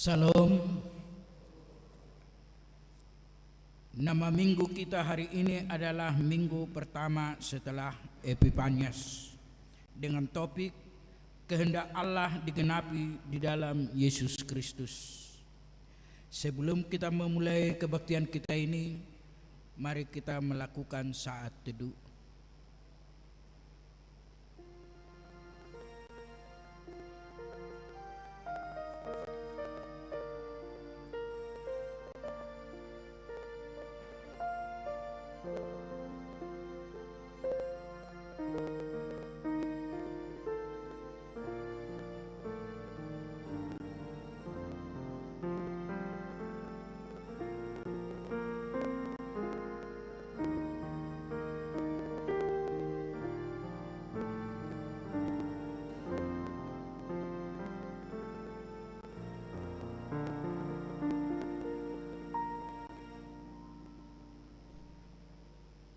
Salam. Nama minggu kita hari ini adalah minggu pertama setelah Epifanias dengan topik kehendak Allah digenapi di dalam Yesus Kristus. Sebelum kita memulai kebaktian kita ini, mari kita melakukan saat teduh.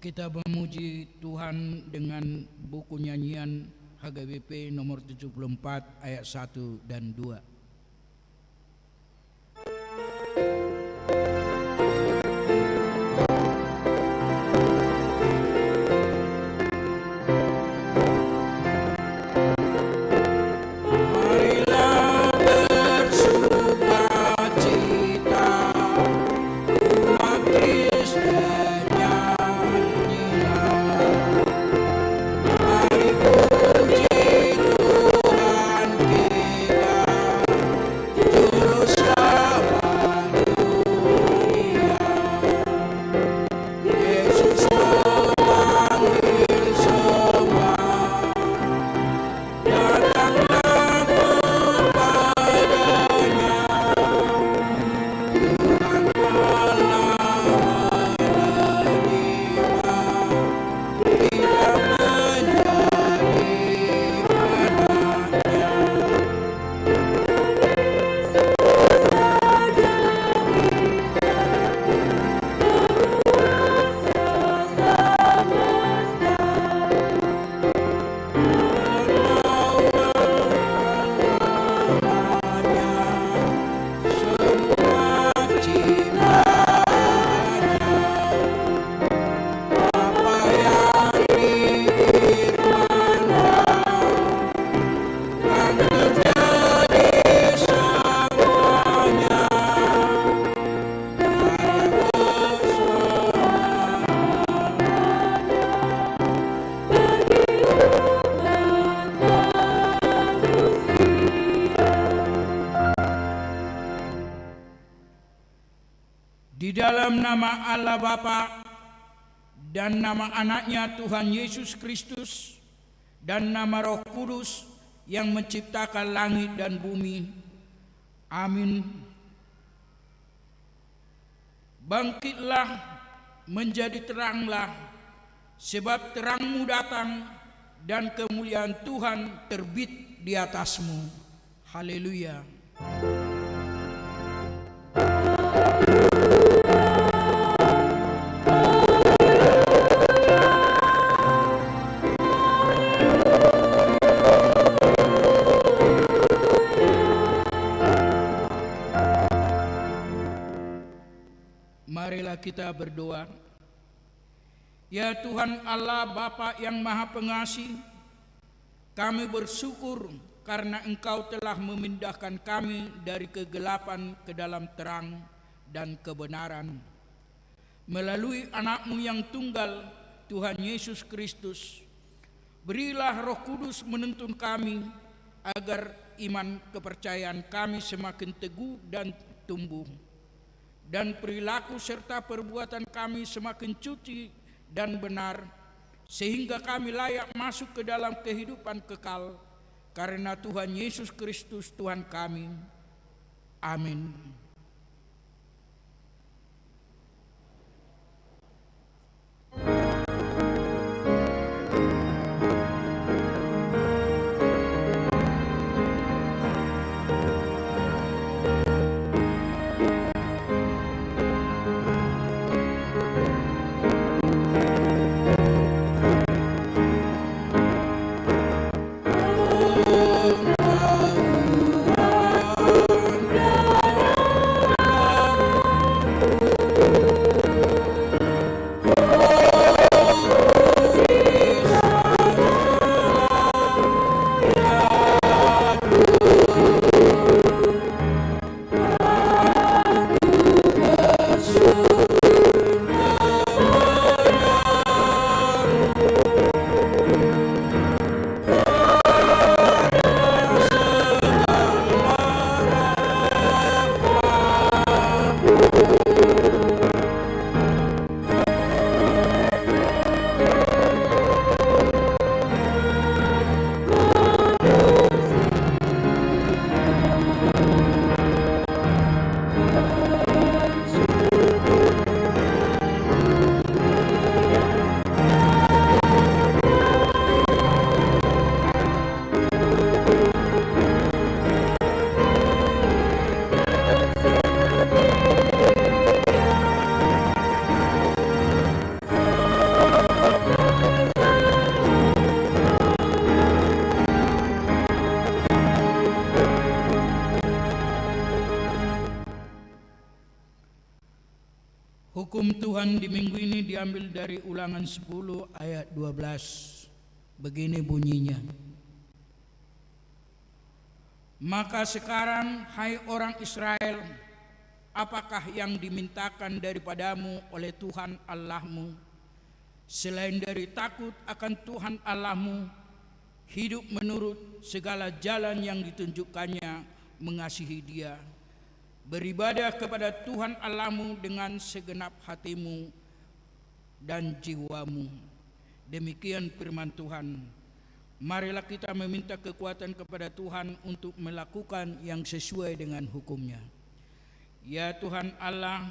Kita memuji Tuhan dengan buku nyanyian HGBP nomor 74 ayat 1 dan 2. Di dalam nama Allah Bapa dan nama anaknya Tuhan Yesus Kristus dan nama Roh Kudus yang menciptakan langit dan bumi. Amin. Bangkitlah, menjadi teranglah, sebab terangmu datang dan kemuliaan Tuhan terbit di atasmu. Haleluya. Marilah kita berdoa. Ya Tuhan Allah Bapa yang Maha Pengasih, kami bersyukur karena Engkau telah memindahkan kami dari kegelapan ke dalam terang dan kebenaran. Melalui anak-Mu yang tunggal, Tuhan Yesus Kristus, berilah Roh Kudus menuntun kami agar iman kepercayaan kami semakin teguh dan tumbuh, dan perilaku serta perbuatan kami semakin suci dan benar, sehingga kami layak masuk ke dalam kehidupan kekal karena Tuhan Yesus Kristus Tuhan kami. Amin. Hukum Tuhan di minggu ini diambil dari Ulangan 10 ayat 12. Begini bunyinya. Maka sekarang, hai orang Israel, apakah yang dimintakan daripadamu oleh Tuhan Allahmu, selain dari takut akan Tuhan Allahmu, hidup menurut segala jalan yang ditunjukkannya, mengasihi Dia, beribadah kepada Tuhan Allahmu dengan segenap hatimu dan jiwamu. Demikian firman Tuhan. Marilah kita meminta kekuatan kepada Tuhan untuk melakukan yang sesuai dengan hukum-Nya. Ya Tuhan Allah,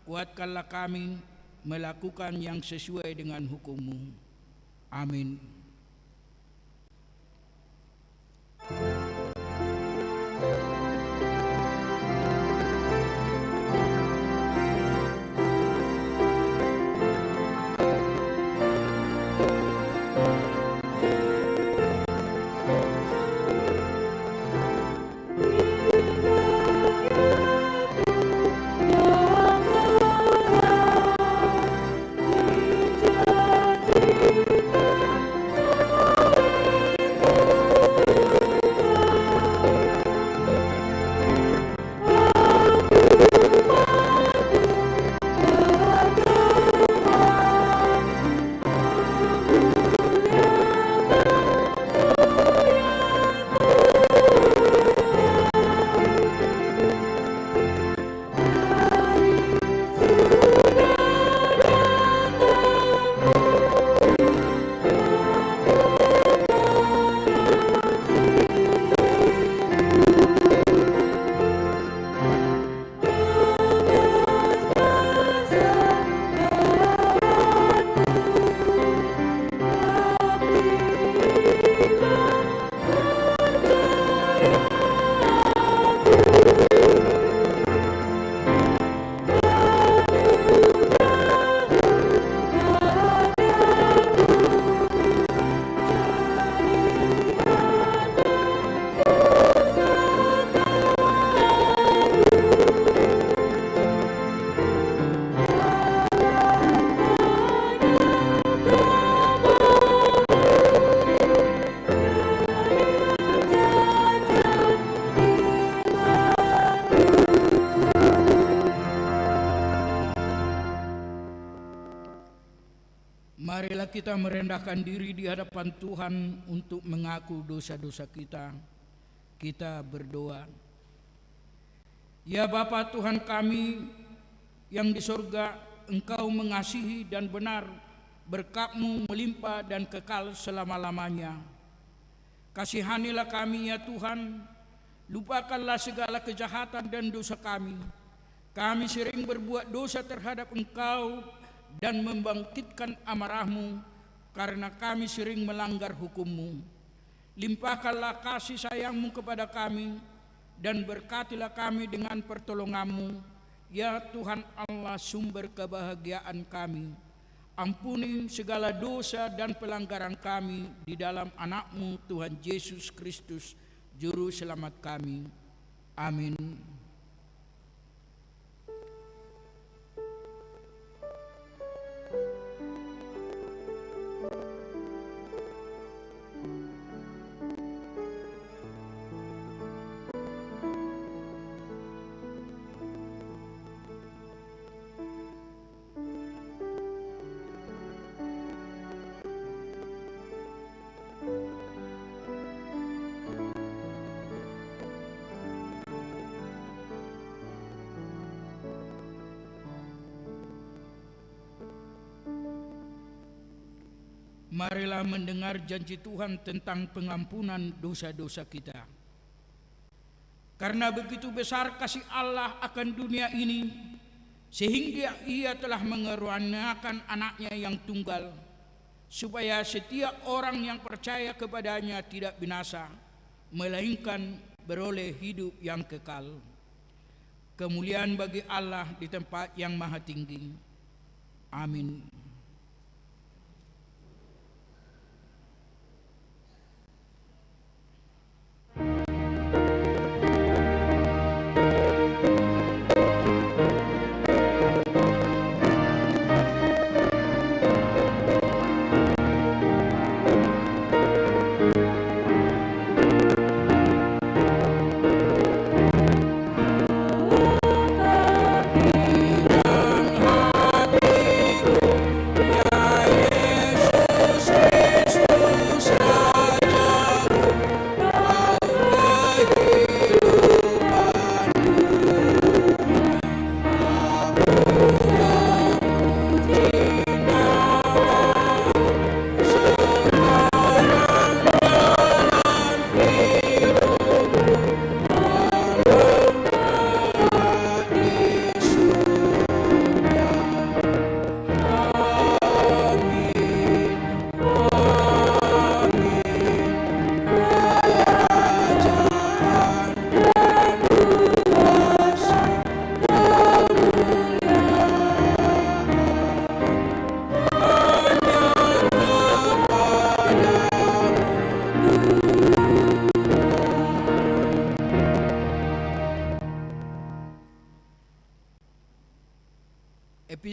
kuatkanlah kami melakukan yang sesuai dengan hukum-Mu. Amin. Marilah kita merendahkan diri di hadapan Tuhan untuk mengaku dosa-dosa kita. Kita berdoa. Ya Bapa Tuhan kami yang di sorga, Engkau mengasihi dan benar, berkat-Mu melimpah dan kekal selama-lamanya. Kasihanilah kami ya Tuhan, lupakanlah segala kejahatan dan dosa kami. Kami sering berbuat dosa terhadap Engkau dan membangkitkan amarah-Mu, karena kami sering melanggar hukum-Mu. Limpahkanlah kasih sayang-Mu kepada kami, dan berkatilah kami dengan pertolongan-Mu, ya Tuhan Allah, sumber kebahagiaan kami. Ampuni segala dosa dan pelanggaran kami di dalam anak-Mu Tuhan Yesus Kristus, Juru Selamat kami. Amin. Marilah mendengar janji Tuhan tentang pengampunan dosa-dosa kita. Karena begitu besar kasih Allah akan dunia ini, sehingga Ia telah mengeranakan anaknya yang tunggal, supaya setiap orang yang percaya kepadanya tidak binasa, melainkan beroleh hidup yang kekal. Kemuliaan bagi Allah di tempat yang maha tinggi. Amin.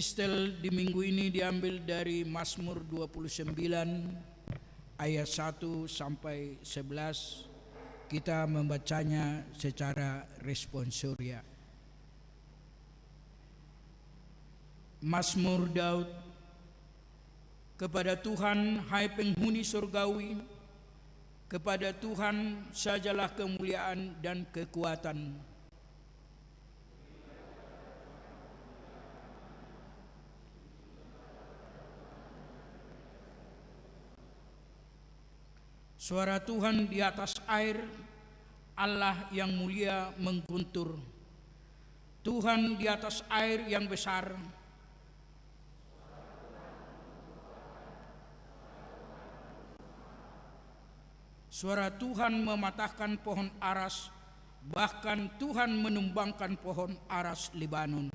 Epistel di minggu ini diambil dari Mazmur 29 ayat 1 sampai 11. Kita membacanya secara responsoria. Mazmur Daud. Kepada Tuhan, hai penghuni surgawi, kepada Tuhan sajalah kemuliaan dan kekuatan. Suara Tuhan di atas air, Allah yang mulia mengguntur. Tuhan di atas air yang besar. Suara Tuhan mematahkan pohon aras, bahkan Tuhan menumbangkan pohon aras Libanon.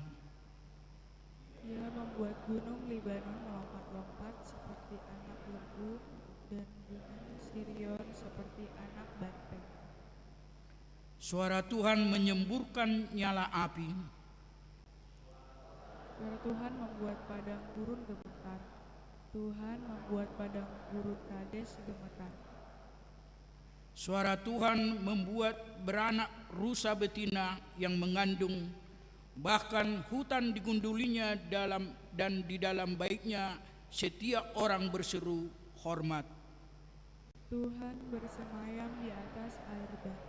Ia membuat gunung Libanon melompat-lompat seperti anak lembu dan gunung Sirion seperti anak banteng. Suara Tuhan menyemburkan nyala api. Suara Tuhan membuat padang gurun gemetar. Tuhan membuat padang gurun Kades gemetar. Suara Tuhan membuat beranak rusa betina yang mengandung, bahkan hutan digundulinya dan di dalam baiknya setiap orang berseru hormat. Tuhan bersemayam di atas air bah.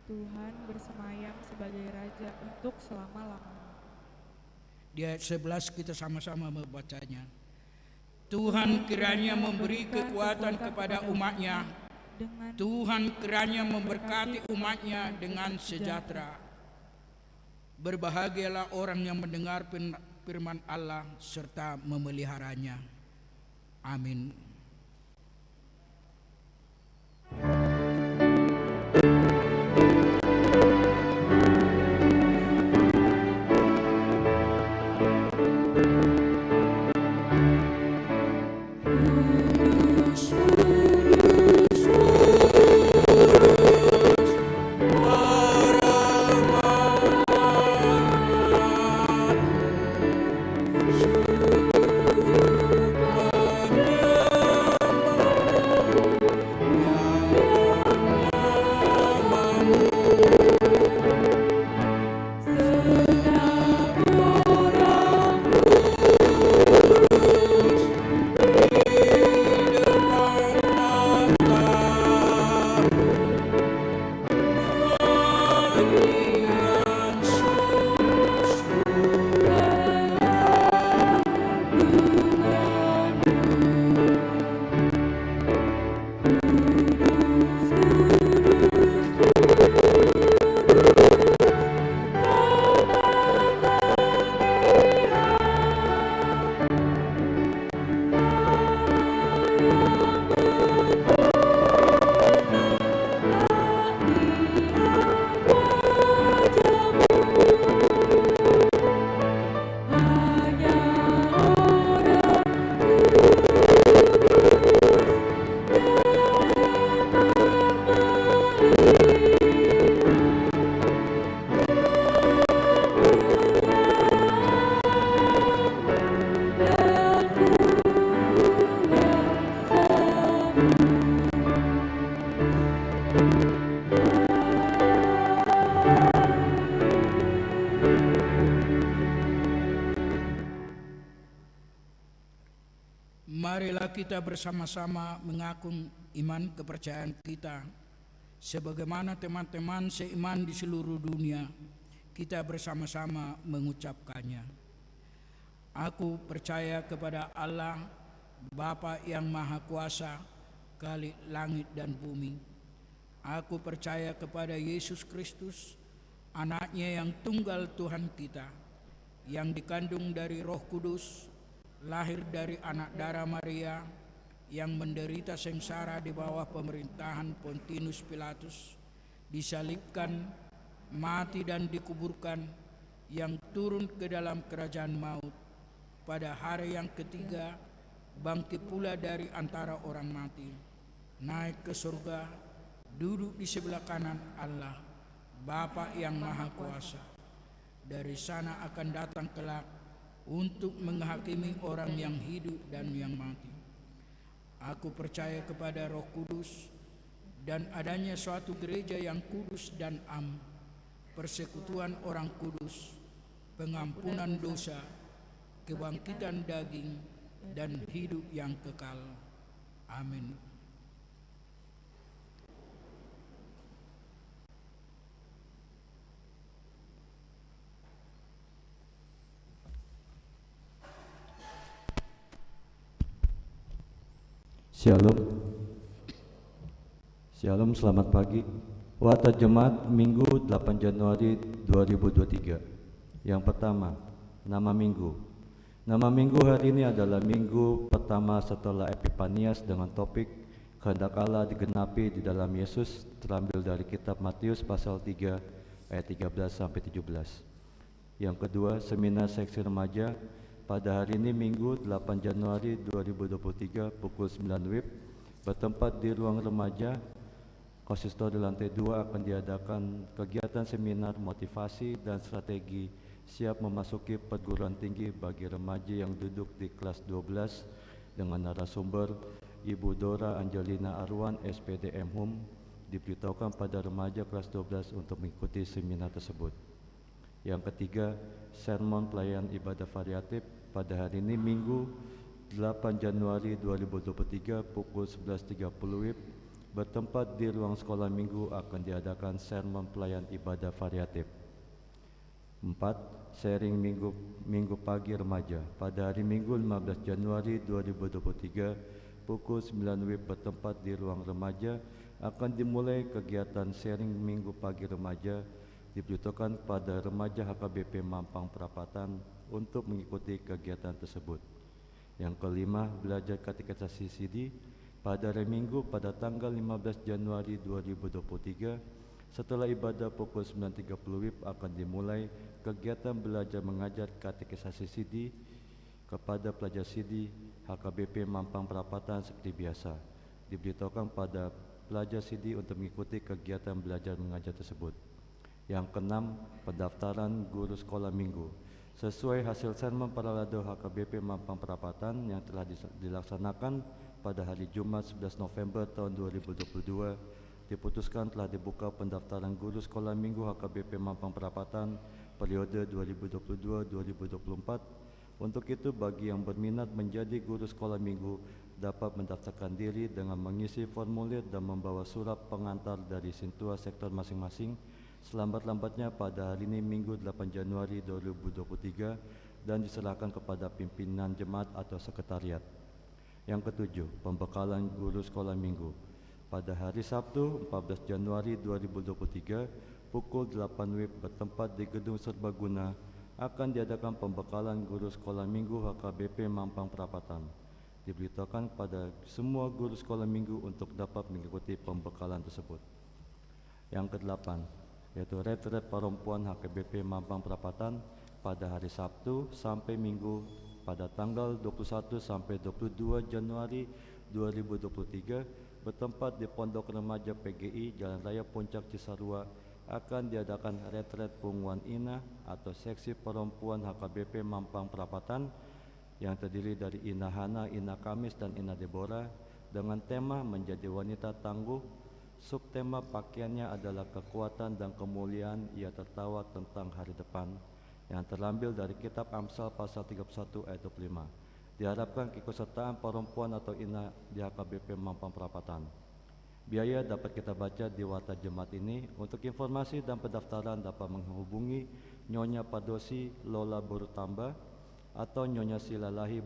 Tuhan bersemayam sebagai Raja untuk selama-lamanya. Di ayat 11 kita sama-sama membacanya. Tuhan kiranya memberi kekuatan kepada umat-Nya. Tuhan kiranya memberkati umat-Nya dengan sejahtera. Berbahagialah orang yang mendengar firman Allah serta memeliharanya. Amin. Marilah kita bersama-sama mengaku iman kepercayaan kita sebagaimana teman-teman seiman di seluruh dunia. Kita bersama-sama mengucapkannya. Aku percaya kepada Allah, Bapa yang Maha Kuasa, Khalik langit dan bumi. Aku percaya kepada Yesus Kristus, Anak-Nya yang tunggal Tuhan kita, yang dikandung dari Roh Kudus, lahir dari anak darah Maria, yang menderita sengsara di bawah pemerintahan Pontius Pilatus, disalibkan, mati dan dikuburkan, yang turun ke dalam kerajaan maut, pada hari yang ketiga bangkit pula dari antara orang mati, naik ke surga, duduk di sebelah kanan Allah, Bapa yang Maha Kuasa. Dari sana akan datang kelak untuk menghakimi orang yang hidup dan yang mati. Aku percaya kepada Roh Kudus dan adanya suatu gereja yang kudus dan am, persekutuan orang kudus, pengampunan dosa, kebangkitan daging, dan hidup yang kekal. Amin. Shalom. Shalom, selamat pagi. Warta Jemaat Minggu 8 Januari 2023. Yang pertama, nama minggu. Nama minggu hari ini adalah minggu pertama setelah Epifanias dengan topik kehendak Allah digenapi di dalam Yesus, terambil dari kitab Matius pasal 3 ayat 13 sampai 17. Yang kedua, seminar seksi remaja pada hari ini Minggu 8 Januari 2023 pukul 9 WIB bertempat di ruang remaja Konsistori lantai 2 akan diadakan kegiatan seminar motivasi dan strategi siap memasuki perguruan tinggi bagi remaja yang duduk di kelas 12 dengan narasumber Ibu Dora Angelina Arwan SPD MHUM. Diberitahukan pada remaja kelas 12 untuk mengikuti seminar tersebut. Yang ketiga, sermon pelayan ibadah variatif pada hari ini Minggu 8 Januari 2023 pukul 11.30 WIB bertempat di ruang sekolah minggu akan diadakan sermon pelayan ibadah variatif. 4. Sharing minggu pagi remaja pada hari Minggu 15 Januari 2023 pukul 9 WIB bertempat di ruang remaja akan dimulai kegiatan sharing minggu pagi remaja. Diberitahukan pada remaja HKBP Mampang Perapatan untuk mengikuti kegiatan tersebut. Yang kelima, belajar katekisasi CD pada hari Minggu pada tanggal 15 Januari 2023 setelah ibadah pukul 9.30 WIB akan dimulai kegiatan belajar mengajar katekisasi CD kepada pelajar CD HKBP Mampang Perapatan seperti biasa. Diberitahukan pada pelajar CD untuk mengikuti kegiatan belajar mengajar tersebut. Yang keenam, pendaftaran guru sekolah minggu. Sesuai hasil sermon Paralado HKBP Mampang Perapatan yang telah dilaksanakan pada hari Jumat 11 November tahun 2022, diputuskan telah dibuka pendaftaran guru sekolah minggu HKBP Mampang Perapatan periode 2022-2024. Untuk itu, bagi yang berminat menjadi guru sekolah minggu dapat mendaftarkan diri dengan mengisi formulir dan membawa surat pengantar dari Sintua sektor masing-masing selambat-lambatnya pada hari ini Minggu 8 Januari 2023 dan diserahkan kepada pimpinan jemaat atau sekretariat. Yang ketujuh, pembekalan guru sekolah minggu. Pada hari Sabtu 14 Januari 2023 pukul 8 WIB bertempat di Gedung Serbaguna akan diadakan pembekalan guru sekolah minggu HKBP Mampang Perapatan. Diberitahukan pada semua guru sekolah minggu untuk dapat mengikuti pembekalan tersebut. Yang kedelapan, yaitu retret perempuan HKBP Mampang Perapatan pada hari Sabtu sampai Minggu pada tanggal 21 sampai 22 Januari 2023 bertempat di Pondok Remaja PGI Jalan Raya Puncak Cisarua akan diadakan retret Pungguan Ina atau seksi perempuan HKBP Mampang Perapatan yang terdiri dari Ina Hana, Ina Kamis, dan Ina Deborah dengan tema menjadi wanita tangguh. Subtema pakaiannya adalah kekuatan dan kemuliaan, ia tertawa tentang hari depan, yang terambil dari kitab Amsal pasal 31 ayat 25. Diharapkan keikutsertaan perempuan atau Ina di HKBP Mampang Perapatan. Biaya dapat kita baca di warta jemaat ini. Untuk informasi dan pendaftaran dapat menghubungi Nyonya Padosi Lola Borutamba atau Nyonya Silalahi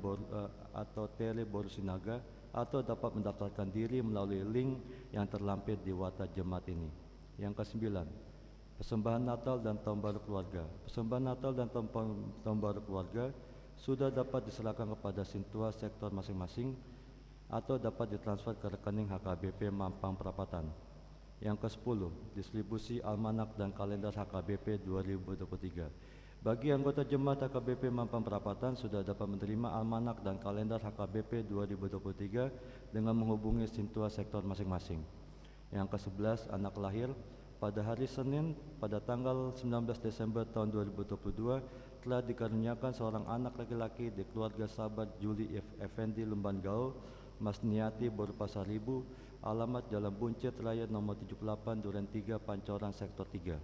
atau Tele Borusinaga, atau dapat mendaftarkan diri melalui link yang terlampir di warta jemaat ini. Yang kesembilan, persembahan Natal dan Tahun Baru Keluarga. Persembahan Natal dan Tahun Baru Keluarga sudah dapat diserahkan kepada Sintua sektor masing-masing atau dapat ditransfer ke rekening HKBP Mampang Perapatan. Yang ke-10, distribusi almanak dan kalender HKBP 2023. Bagi anggota jemaat HKBP Mampang Perapatan sudah dapat menerima almanak dan kalender HKBP 2023 dengan menghubungi Sintua sektor masing-masing. Yang ke-11, anak lahir pada hari Senin pada tanggal 19 Desember tahun 2022 telah dikaruniakan seorang anak laki-laki di keluarga sahabat Juli Effendi Lumban Gaul, Mas Niati Boru Pasaribu, alamat Jalan Buncit Raya nomor 78 Duren 3 Pancoran Sektor 3.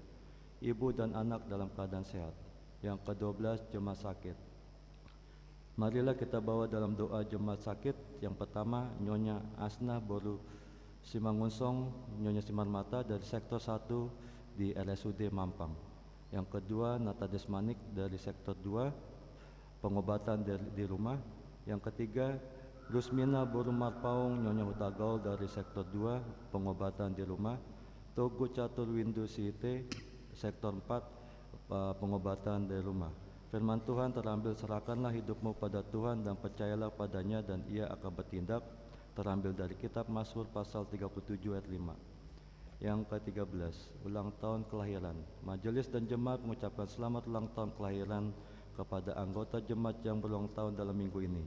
Ibu dan anak dalam keadaan sehat. Yang ke-12, jemaat sakit. Marilah kita bawa dalam doa jemaat sakit. Yang pertama, Nyonya Asna Boru Simangunsong, Nyonya Simarmata dari Sektor 1 di RSUD Mampang. Yang kedua, Nata Desmanik dari Sektor 2, pengobatan di rumah. Yang ketiga, Rusmina Boru Marpaung, Nyonya Hutagaul dari Sektor 2, pengobatan di rumah. Togo Catur Windu Site, Sektor 4, pengobatan di rumah. Firman Tuhan terambil, serahkanlah hidupmu pada Tuhan dan percayalah padanya dan ia akan bertindak. Terambil dari kitab Mazmur pasal 37 ayat 5. Yang ke-13, ulang tahun kelahiran. Majelis dan jemaat mengucapkan selamat ulang tahun kelahiran kepada anggota jemaat yang berulang tahun dalam minggu ini.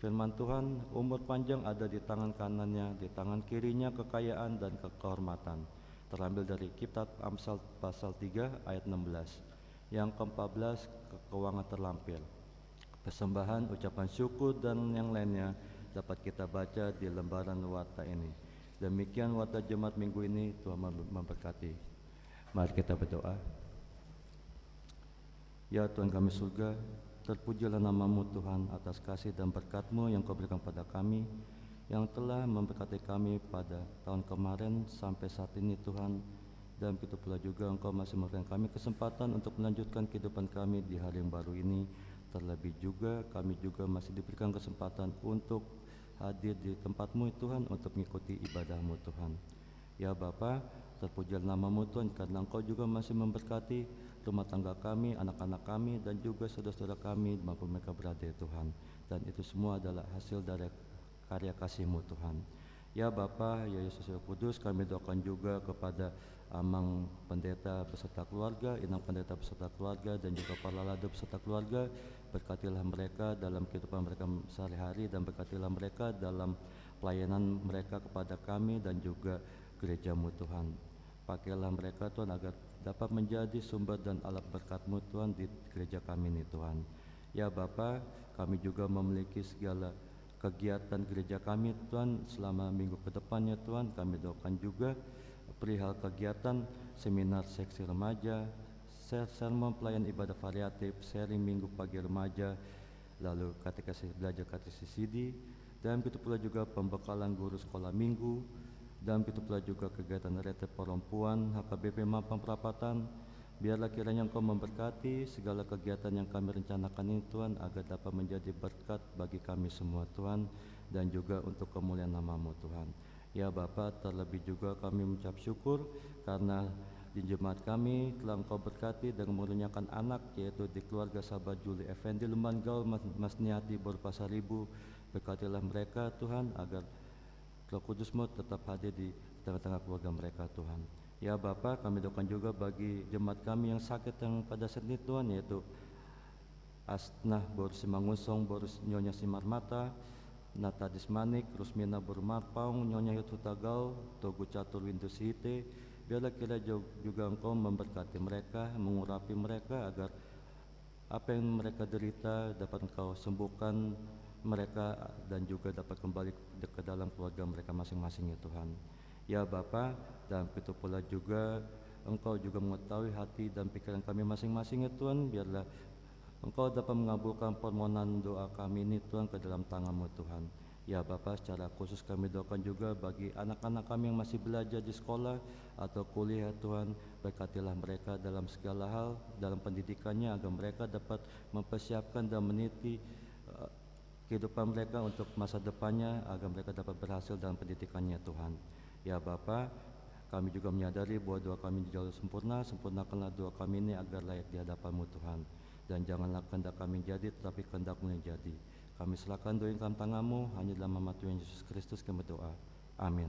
Firman Tuhan, umur panjang ada di tangan kanannya, di tangan kirinya kekayaan dan kehormatan. Terambil dari kitab Amsal pasal 3 ayat 16. Yang ke-14, keuangan terlampir. Persembahan, ucapan syukur dan yang lainnya dapat kita baca di lembaran warta ini. Demikian warta jemaat minggu ini, Tuhan memberkati. Mari kita berdoa. Ya Tuhan kami surga, terpujilah nama-Mu Tuhan atas kasih dan berkat-Mu yang Kau berikan pada kami, yang telah memberkati kami pada tahun kemarin sampai saat ini Tuhan. Dan begitu pula juga Engkau masih memberikan kami kesempatan untuk melanjutkan kehidupan kami di hari yang baru ini. Terlebih juga kami juga masih diberikan kesempatan untuk hadir di tempat-Mu Tuhan, untuk mengikuti ibadah-Mu Tuhan. Ya Bapa, terpujilah nama-Mu Tuhan, karena Engkau juga masih memberkati rumah tangga kami, anak-anak kami, dan juga saudara-saudara kami maupun mereka berada Tuhan. Dan itu semua adalah hasil dari karya kasih-Mu Tuhan. Ya Bapa, ya Yesus yang Kudus, kami doakan juga kepada Amang Pendeta beserta keluarga, Inang Pendeta beserta keluarga, dan juga para lado beserta keluarga. Berkatilah mereka dalam kehidupan mereka sehari-hari, dan berkatilah mereka dalam pelayanan mereka kepada kami dan juga gereja-Mu Tuhan. Pakailah mereka Tuhan agar dapat menjadi sumber dan alat berkat-Mu Tuhan di gereja kami ini Tuhan. Ya Bapa, kami juga memiliki segala kegiatan gereja kami Tuhan selama minggu ke depannya Tuhan. Kami doakan juga perihal kegiatan seminar seksi remaja, sermon pelayan ibadah variatif, sharing minggu pagi remaja, lalu belajar katekisidi, dan begitu pula juga pembekalan guru sekolah minggu, dan begitu pula juga kegiatan retret perempuan HKBP Mampang Perapatan. Biarlah kiranya Engkau memberkati segala kegiatan yang kami rencanakan ini Tuhan, agar dapat menjadi berkat bagi kami semua Tuhan, dan juga untuk kemuliaan nama-Mu Tuhan. Ya Bapa, terlebih juga kami mengucap syukur karena di jemaat kami telah Engkau berkati dengan mengaruniakan anak, yaitu di keluarga sahabat Juli Effendi Lumban Gaul, Mas Niati Boru Pasaribu. Berkatilah mereka Tuhan, agar Roh Kudus-Mu tetap hadir di tengah-tengah keluarga mereka Tuhan. Ya Bapa, kami doakan juga bagi jemaat kami yang sakit yang pada saat ini Tuhan, yaitu Asnah Boru Simangunsong, Boru Nyonya Simarmata, Nata Desmanik, Rusmina Boru Marpaung, Nyonya Hutagaul, Togo Catur Windu Site. Biarlah kira juga Engkau memberkati mereka, mengurapi mereka, agar apa yang mereka derita dapat Engkau sembuhkan mereka, dan juga dapat kembali ke dalam keluarga mereka masing-masing ya Tuhan. Ya Bapa, dan begitu pula juga Engkau juga mengetahui hati dan pikiran kami masing-masing ya Tuhan. Biarlah Engkau dapat mengabulkan permohonan doa kami ini Tuhan ke dalam tangan-Mu Tuhan. Ya Bapa, secara khusus kami doakan juga bagi anak-anak kami yang masih belajar di sekolah atau kuliah Tuhan. Berkatilah mereka dalam segala hal, dalam pendidikannya, agar mereka dapat mempersiapkan dan meniti kehidupan mereka untuk masa depannya, agar mereka dapat berhasil dalam pendidikannya Tuhan. Ya Bapa, kami juga menyadari bahwa doa kami jauh sempurna. Sempurnakanlah doa kami ini agar layak di hadapan-Mu Tuhan. Dan janganlah kehendak kami jadi, tetapi kehendak-Mu yang jadi. Kami serahkan doa dalam tangan-Mu, hanya dalam nama Tuhan Yesus Kristus kami berdoa. Amin.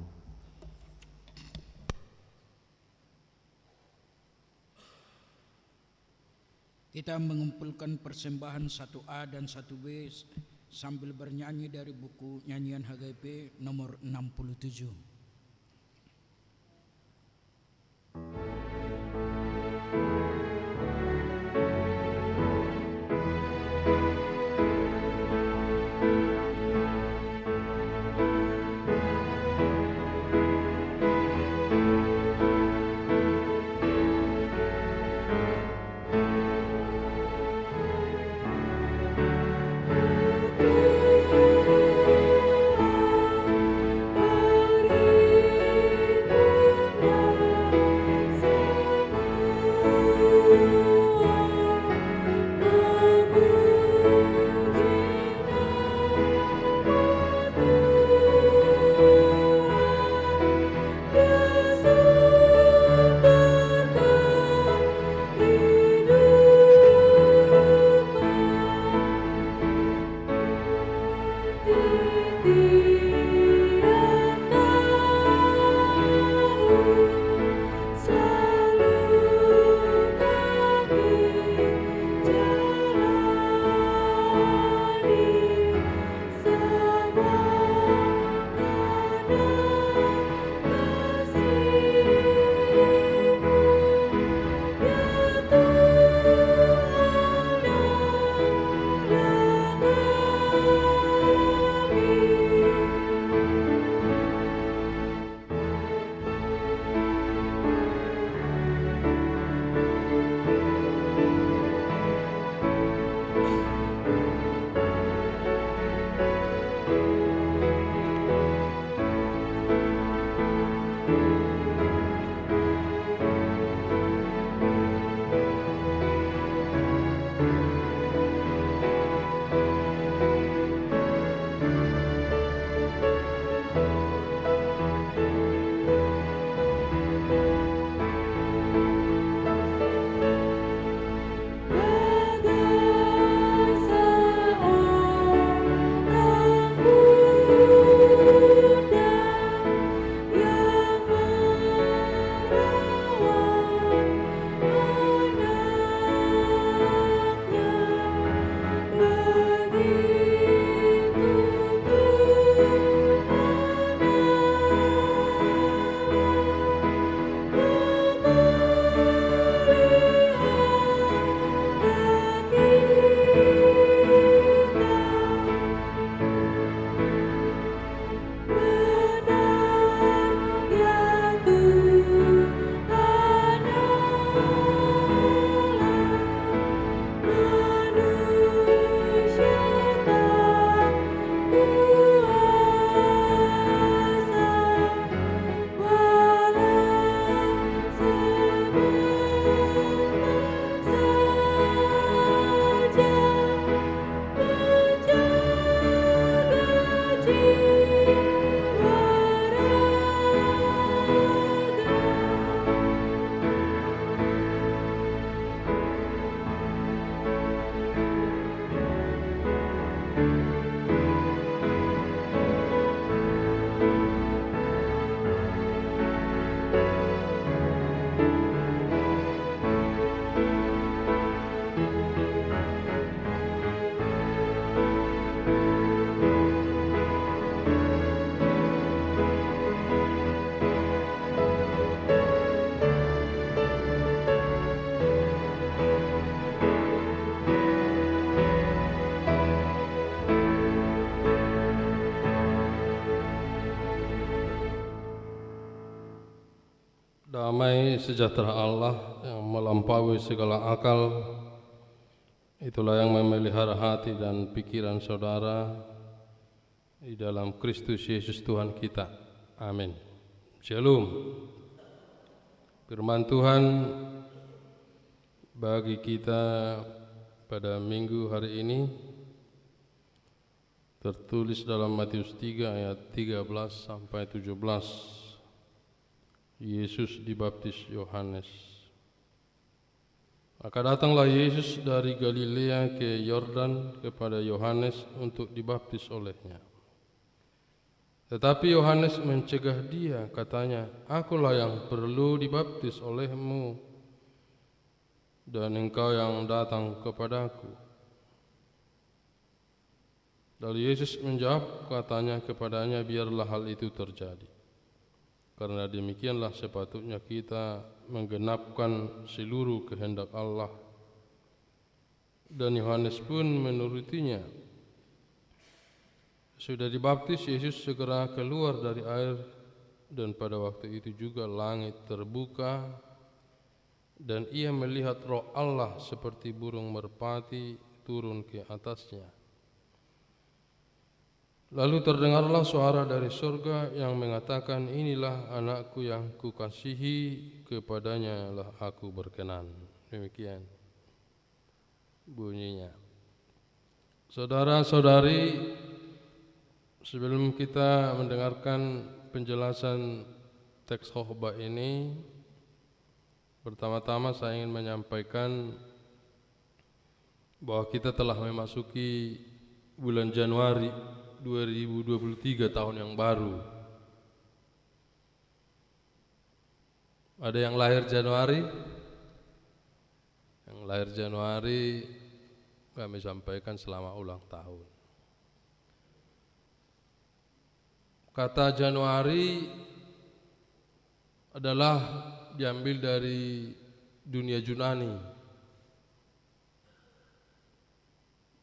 Kita mengumpulkan persembahan 1A dan 1B sambil bernyanyi dari buku nyanyian HGP nomor 67. Damai sejahtera Allah yang melampaui segala akal, itulah yang memelihara hati dan pikiran saudara di dalam Kristus Yesus Tuhan kita. Amin. Shalom. Firman Tuhan bagi kita pada minggu hari ini tertulis dalam Matius 3 ayat 13 sampai 17. Yesus dibaptis Yohanes. Maka datanglah Yesus dari Galilea ke Yordan kepada Yohanes untuk dibaptis olehnya. Tetapi Yohanes mencegah dia, katanya, "Akulah yang perlu dibaptis olehmu, dan engkau yang datang kepadaku." Lalu Yesus menjawab, katanya kepadanya, "Biarlah hal itu terjadi. Karena demikianlah sepatutnya kita menggenapkan seluruh kehendak Allah." Dan Yohanes pun menurutinya. Sudah dibaptis, Yesus segera keluar dari air, dan pada waktu itu juga langit terbuka, dan ia melihat Roh Allah seperti burung merpati turun ke atasnya. Lalu terdengarlah suara dari surga yang mengatakan, "Inilah anakku yang kukasihi, kepadanya lah aku berkenan." Demikian bunyinya. Saudara-saudari, sebelum kita mendengarkan penjelasan teks khotbah ini, pertama-tama saya ingin menyampaikan bahwa kita telah memasuki bulan Januari 2023, tahun yang baru. Ada yang lahir Januari? Yang lahir Januari kami sampaikan selamat ulang tahun. Kata Januari adalah diambil dari dunia Yunani.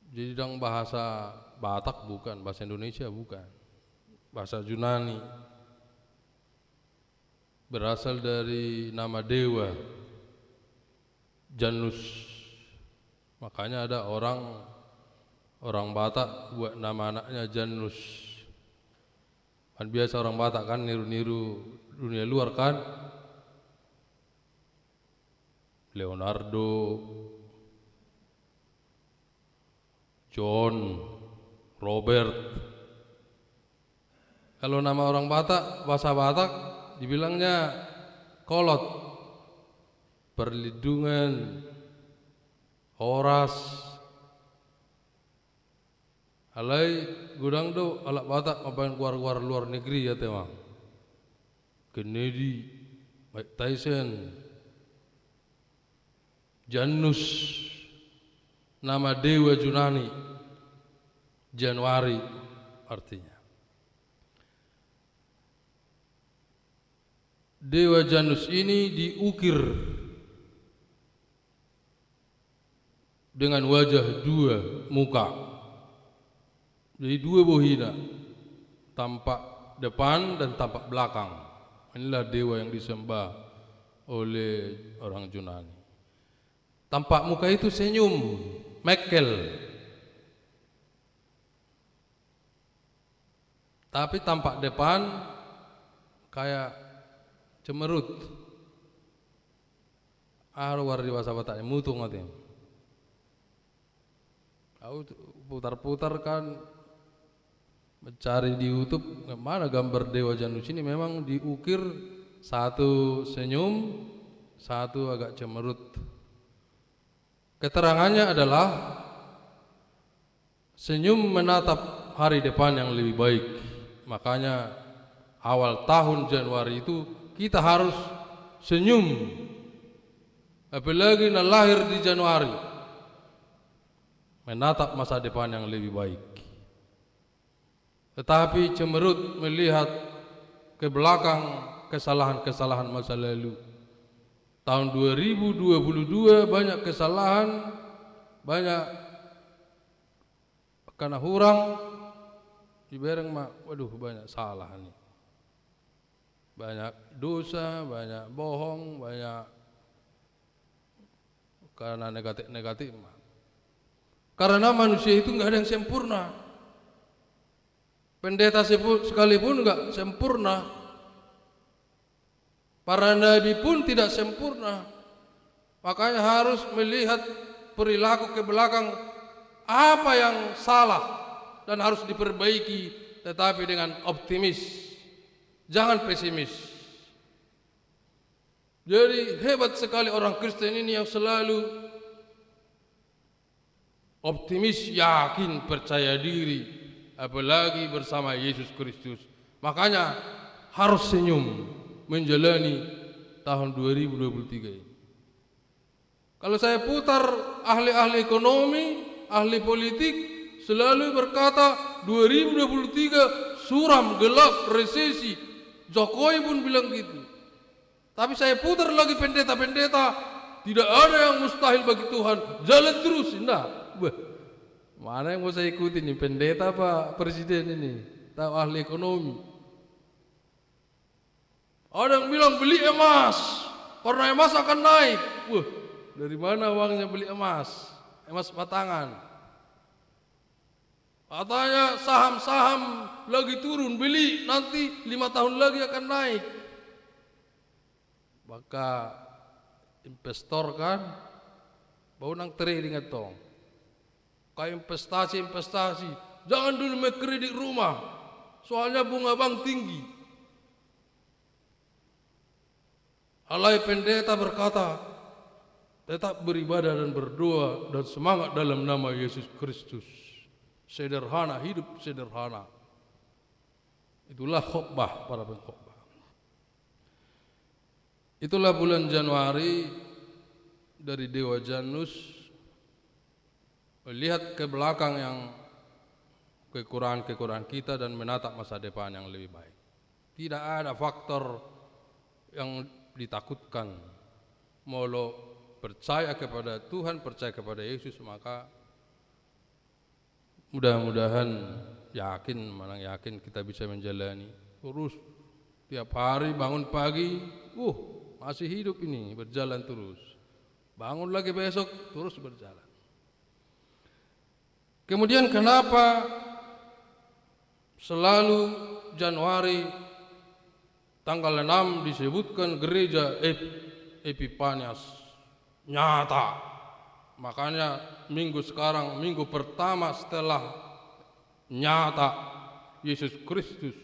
Jadi dalam bahasa Batak bukan, bahasa Indonesia bukan, bahasa Yunani. Berasal dari nama dewa Janus. Makanya ada orang Batak buat nama anaknya Janus. Kan biasa orang Batak kan niru-niru dunia luar kan. Leonardo, John, Robert. Kalau nama orang Batak, bahasa Batak dibilangnya kolot, perlindungan, horas. Alai gudang do alak Batak ngapain keluar luar negeri ya tema. Kennedy, Mike Tyson, Janus, nama dewa Yunani. Januari artinya. Dewa Janus ini diukir dengan wajah dua muka. Jadi dua bohina, tampak depan dan tampak belakang. Inilah dewa yang disembah oleh orang Yunani. Tampak muka itu senyum, mekel. Tapi tampak depan kayak cemerut. Luar di bahasa Bataknya mutung ngoten. Aku putar-putar kan mencari di YouTube mana gambar Dewa Janus ini, memang diukir satu senyum, satu agak cemerut. Keterangannya adalah senyum menatap hari depan yang lebih baik. Makanya awal tahun Januari itu kita harus senyum. Apalagi lahir di Januari, menatap masa depan yang lebih baik. Tetapi cemerut melihat ke belakang kesalahan-kesalahan masa lalu. Tahun 2022 banyak kesalahan, banyak karena hurang. Di Bereng mak, waduh banyak salah nih. banyak dosa, banyak bohong, banyak karena negatif. Karena manusia itu nggak ada yang sempurna. Pendeta sekalipun nggak sempurna. Para nabi pun tidak sempurna. Makanya harus melihat perilaku ke belakang apa yang salah dan harus diperbaiki, tetapi dengan optimis, jangan pesimis. Jadi hebat sekali orang Kristen ini yang selalu optimis, yakin, percaya diri, apalagi bersama Yesus Kristus. Makanya harus senyum menjalani tahun 2023 ini. Kalau saya putar ahli-ahli ekonomi, ahli politik selalu berkata 2023 suram, gelap, resesi. Jokowi pun bilang gitu. Tapi saya putar lagi pendeta-pendeta, tidak ada yang mustahil bagi Tuhan, jalan terus. Nah, mana yang mau saya ikuti nih, pendeta apa presiden ini, atau ahli ekonomi? Ada yang bilang beli emas, karena emas akan naik. Dari mana uangnya beli emas? Emas batangan. Katanya saham-saham lagi turun, beli nanti 5 tahun lagi akan naik. Maka investor kan bau nang trading atau kayak investasi, jangan dulu make kredit rumah, soalnya bunga bank tinggi. Alai pendeta berkata, tetap beribadah dan berdoa dan semangat dalam nama Yesus Kristus. Sederhana, hidup sederhana. Itulah khotbah para pengkhotbah. Itulah bulan Januari dari Dewa Janus melihat ke belakang yang kekurangan-kekurangan kita dan menatap masa depan yang lebih baik. Tidak ada faktor yang ditakutkan. Molo percaya kepada Tuhan, percaya kepada Yesus, maka mudah-mudahan yakin kita bisa menjalani terus tiap hari bangun pagi, masih hidup ini, berjalan terus. Bangun lagi besok, terus berjalan. Kemudian kenapa selalu Januari tanggal 6 disebutkan gereja Epifanias? Nyata. Makanya minggu sekarang, minggu pertama setelah nyata Yesus Kristus,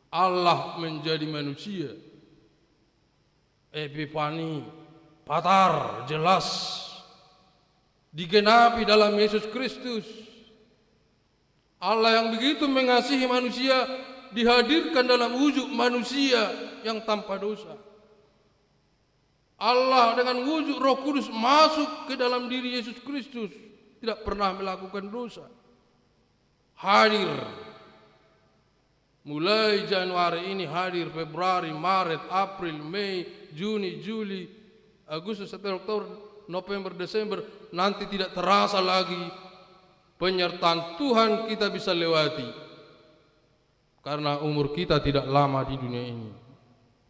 Allah menjadi manusia. Epifani, patar, jelas digenapi dalam Yesus Kristus. Allah yang begitu mengasihi manusia dihadirkan dalam wujud manusia yang tanpa dosa. Allah dengan wujud Roh Kudus masuk ke dalam diri Yesus Kristus, tidak pernah melakukan dosa. Hadir. Mulai Januari ini hadir, Februari, Maret, April, Mei, Juni, Juli, Agustus, September, Oktober, November, Desember. Nanti tidak terasa lagi penyertaan Tuhan kita bisa lewati. Karena umur kita tidak lama di dunia ini,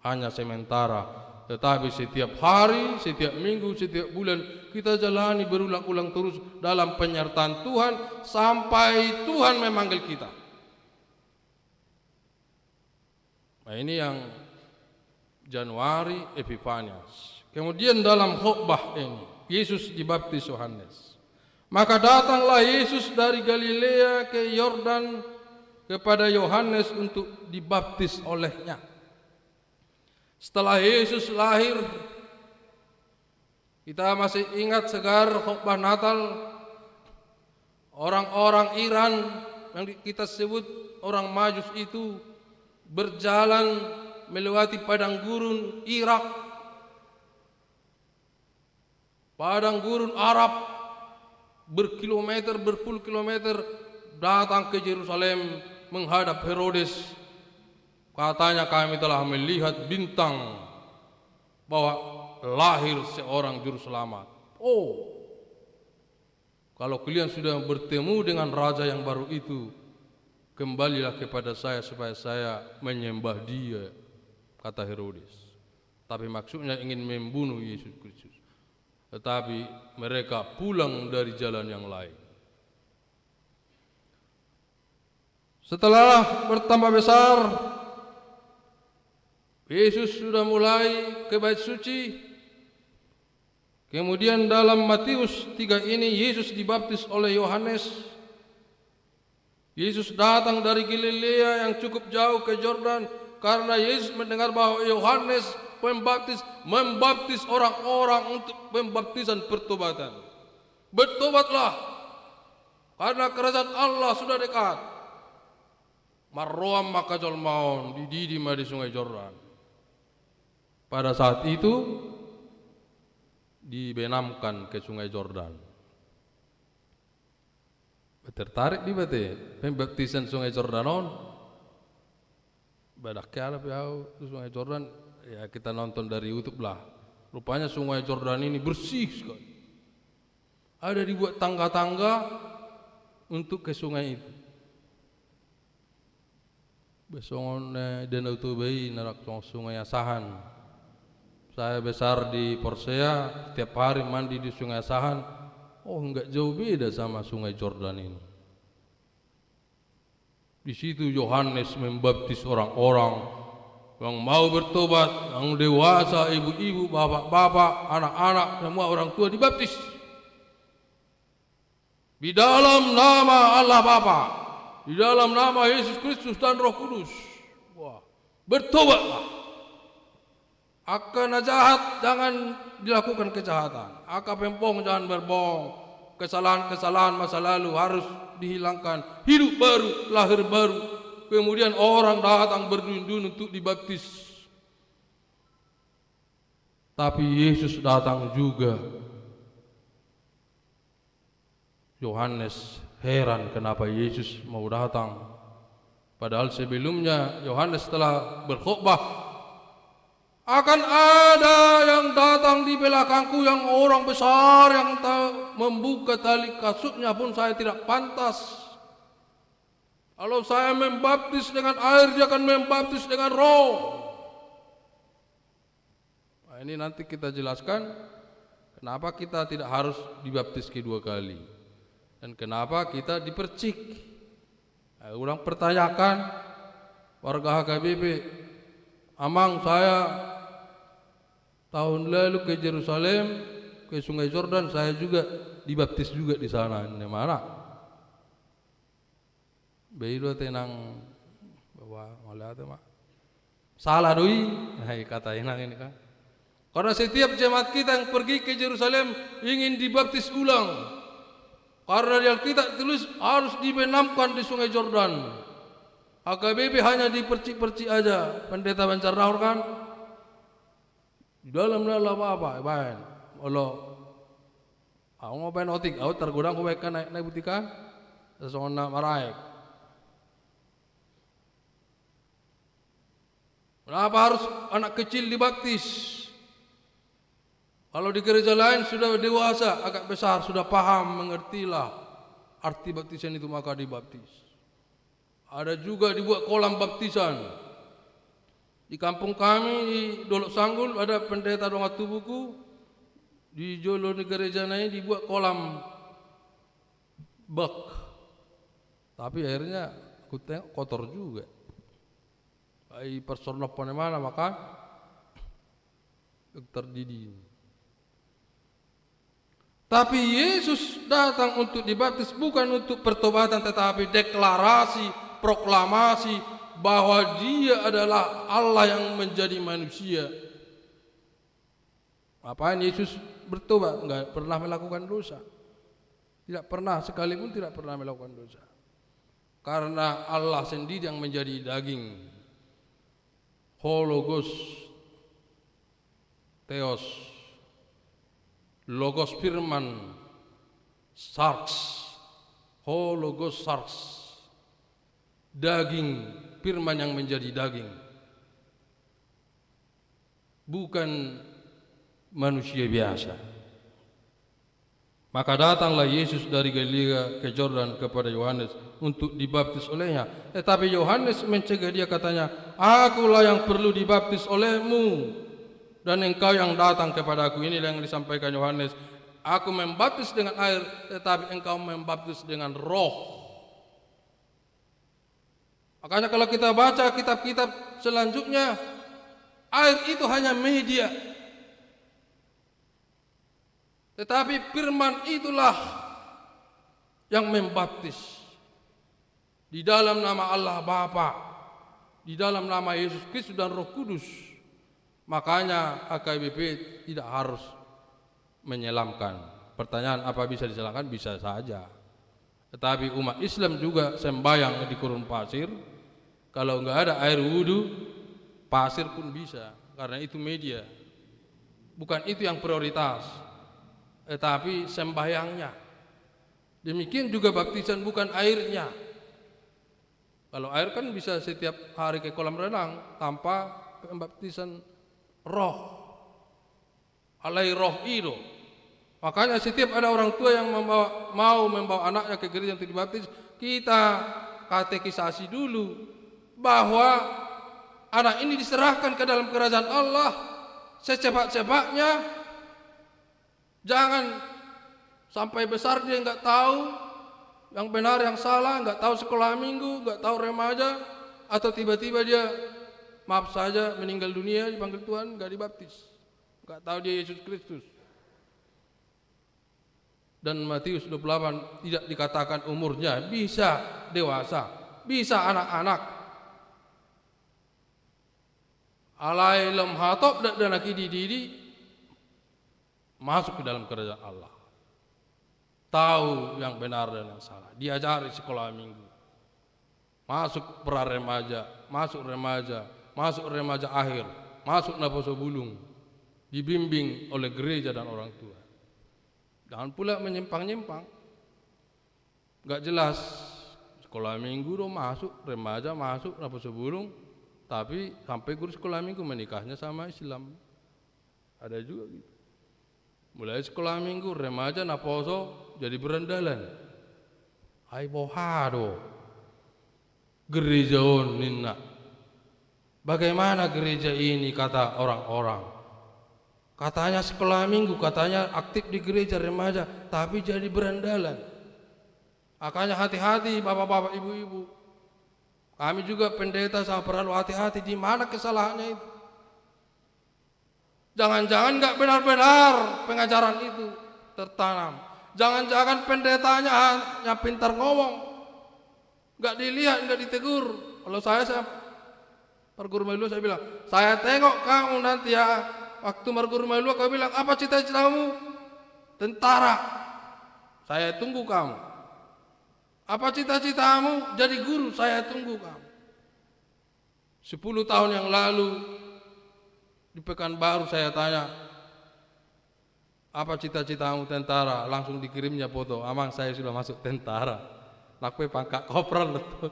hanya sementara. Tetapi setiap hari, setiap minggu, setiap bulan kita jalani berulang-ulang terus dalam penyertaan Tuhan sampai Tuhan memanggil kita. Nah, ini yang Januari Epifanias. Kemudian dalam khotbah ini Yesus dibaptis Yohanes. Maka datanglah Yesus dari Galilea ke Yordan kepada Yohanes untuk dibaptis olehnya. Setelah Yesus lahir, kita masih ingat segar khotbah Natal, orang-orang Iran yang kita sebut orang Majus itu berjalan melewati padang gurun Irak, padang gurun Arab, berkilometer, berpuluh kilometer datang ke Yerusalem menghadap Herodes. Katanya kami telah melihat bintang bahwa lahir seorang juru selamat. Kalau kalian sudah bertemu dengan raja yang baru itu, kembalilah kepada saya supaya saya menyembah dia. kata Herodes. Tapi maksudnya ingin membunuh Yesus Kristus. Tetapi mereka pulang dari jalan yang lain. Setelah bertambah besar, Yesus sudah mulai ke bait suci. Kemudian dalam Matius 3 ini Yesus dibaptis oleh Yohanes. Yesus datang dari Galilea yang cukup jauh ke Yordan karena Yesus mendengar bahwa Yohanes membaptis orang-orang untuk pembaptisan pertobatan. Bertobatlah karena kerajaan Allah sudah dekat. Marroam maka maun dididi di sungai Yordan. Pada saat itu dibenamkan ke sungai Yordan. Tertarik di bate pembaptisan sungai Yordanon. Badak kala piau sungai Yordan, ya kita nonton dari YouTube lah. Rupanya sungai Yordan ini bersih sekali. Ada dibuat tangga-tangga untuk ke sungai itu. Besongon danau Tobai narak sungai Asahan. Saya besar di Porsea, setiap hari mandi di sungai Asahan. Oh, enggak jauh beda sama sungai Yordan ini. Di situ Yohanes membaptis orang-orang yang mau bertobat, yang dewasa, ibu-ibu, bapak-bapak, anak-anak, semua orang tua dibaptis. Di dalam nama Allah Bapa, di dalam nama Yesus Kristus dan Roh Kudus. Wah, bertobatlah. Akan jahat jangan dilakukan kejahatan. Akan pempong jangan berbohong. Kesalahan-kesalahan masa lalu harus dihilangkan. Hidup baru, lahir baru. Kemudian orang datang berduyun-duyun untuk dibaptis. Tapi Yesus datang juga. Yohanes heran kenapa Yesus mau datang. Padahal sebelumnya Yohanes telah berkhotbah, akan ada yang datang di belakangku yang orang besar yang membuka tali kasutnya pun saya tidak pantas. Kalau saya membaptis dengan air, dia akan membaptis dengan roh. Nah, ini nanti kita jelaskan kenapa kita tidak harus dibaptis kedua kali dan kenapa kita dipercik. Nah, orang pertanyakan warga HKBP, amang saya tahun lalu ke Yerusalem, ke Sungai Yordan, saya juga dibaptis juga di sana. Di mana? Beido tenang bahwa melihat mak. Salah doi, hai kata enang ini kan. Karena setiap jemaat kita yang pergi ke Yerusalem ingin dibaptis ulang. Karena di Alkitab tulis harus dibenamkan di Sungai Yordan. HKBP hanya dipercik-percik aja. Pendeta Bancarnahor kan di dalam apa bahan Allah aku ngapain otik aku tergodang aku baikkan naik butikan sesona maraik. Kenapa harus anak kecil dibaptis? Kalau di gereja lain sudah dewasa, agak besar, sudah paham, mengertilah arti baptisan itu maka dibaptis. Ada juga dibuat kolam baptisan. Di kampung kami di Dolok Sanggul ada pendeta Dongat Tubuku. Di Jolo Negara Janai dibuat kolam bak. Tapi akhirnya aku tengok kotor juga. Ai persornopan mana maka terdidih. Tapi Yesus datang untuk dibaptis bukan untuk pertobatan tetapi deklarasi, proklamasi bahwa dia adalah Allah yang menjadi manusia. Apaan Yesus bertobat? Enggak pernah melakukan dosa. Tidak pernah, sekalipun tidak pernah melakukan dosa. Karena Allah sendiri yang menjadi daging. Hologos, Theos, Logos firman, Sarx, Hologos Sarx, daging, firman yang menjadi daging, bukan manusia biasa. Maka datanglah Yesus dari Galilea ke Yordan kepada Yohanes untuk dibaptis olehnya. Tetapi Yohanes mencegah dia, katanya, "Akulah yang perlu dibaptis olehmu, dan engkau yang datang kepada aku." Inilah yang disampaikan Yohanes. Aku membaptis dengan air, tetapi engkau membaptis dengan Roh. Makanya kalau kita baca kitab-kitab selanjutnya, air itu hanya media. Tetapi firman itulah yang membaptis. Di dalam nama Allah Bapa, di dalam nama Yesus Kristus dan Roh Kudus. Makanya AKBP tidak harus menyelamkan. Pertanyaan, apa bisa diselamkan? Bisa saja. Tetapi umat Islam juga sembahyang di gurun pasir. Kalau enggak ada air wudhu, pasir pun bisa, karena itu media. Bukan itu yang prioritas, tetapi sembahyangnya. Demikian juga baptisan, bukan airnya. Kalau air kan bisa setiap hari ke kolam renang tanpa pembaptisan roh. Alai roh itu. Makanya setiap ada orang tua yang mau membawa anaknya ke gereja untuk dibaptis, kita katekisasi dulu bahwa anak ini diserahkan ke dalam kerajaan Allah secepat-cepatnya. Jangan sampai besar dia enggak tahu yang benar yang salah, enggak tahu sekolah minggu, enggak tahu remaja, atau tiba-tiba dia maaf saja meninggal dunia dipanggil Tuhan enggak dibaptis, enggak tahu dia Yesus Kristus. Dan Matius 28 tidak dikatakan umurnya, bisa dewasa, bisa anak-anak. Alai lam hatop dan akididi masuk ke dalam kerajaan Allah. Tahu yang benar dan yang salah, diajari sekolah minggu, masuk pra remaja, masuk remaja akhir, masuk naposo bulung, dibimbing oleh gereja dan orang tua. Jangan pula menyimpang-nyimpang, nggak jelas. Sekolah minggu dong masuk, remaja masuk naposo bulung, tapi sampai guru sekolah minggu menikahnya sama Islam. Ada juga gitu. Mulai sekolah minggu, remaja, naposo, jadi berandalan. Hai bohado. Gereja nina. Bagaimana gereja ini kata orang-orang? Katanya sekolah minggu, katanya aktif di gereja remaja, tapi jadi berandalan. Makanya hati-hati bapak-bapak, ibu-ibu. Kami juga pendeta sama perlu hati-hati, di mana kesalahannya itu. Jangan-jangan enggak benar-benar pengajaran itu tertanam. Jangan-jangan pendetanya hanya pintar ngomong, enggak dilihat, enggak ditegur. Kalau saya perguru Mailua, saya bilang, saya tengok kamu nanti ya. Waktu perguru Mailua kau bilang, apa cita-citamu? Tentara. Saya tunggu kamu. Apa cita-citamu? Jadi guru, saya tunggu kamu. 10 tahun yang lalu di Pekanbaru saya tanya, apa cita-citamu? Tentara. Langsung dikirimnya foto, amang saya sudah masuk tentara. Nakpe pangkat kopral betul.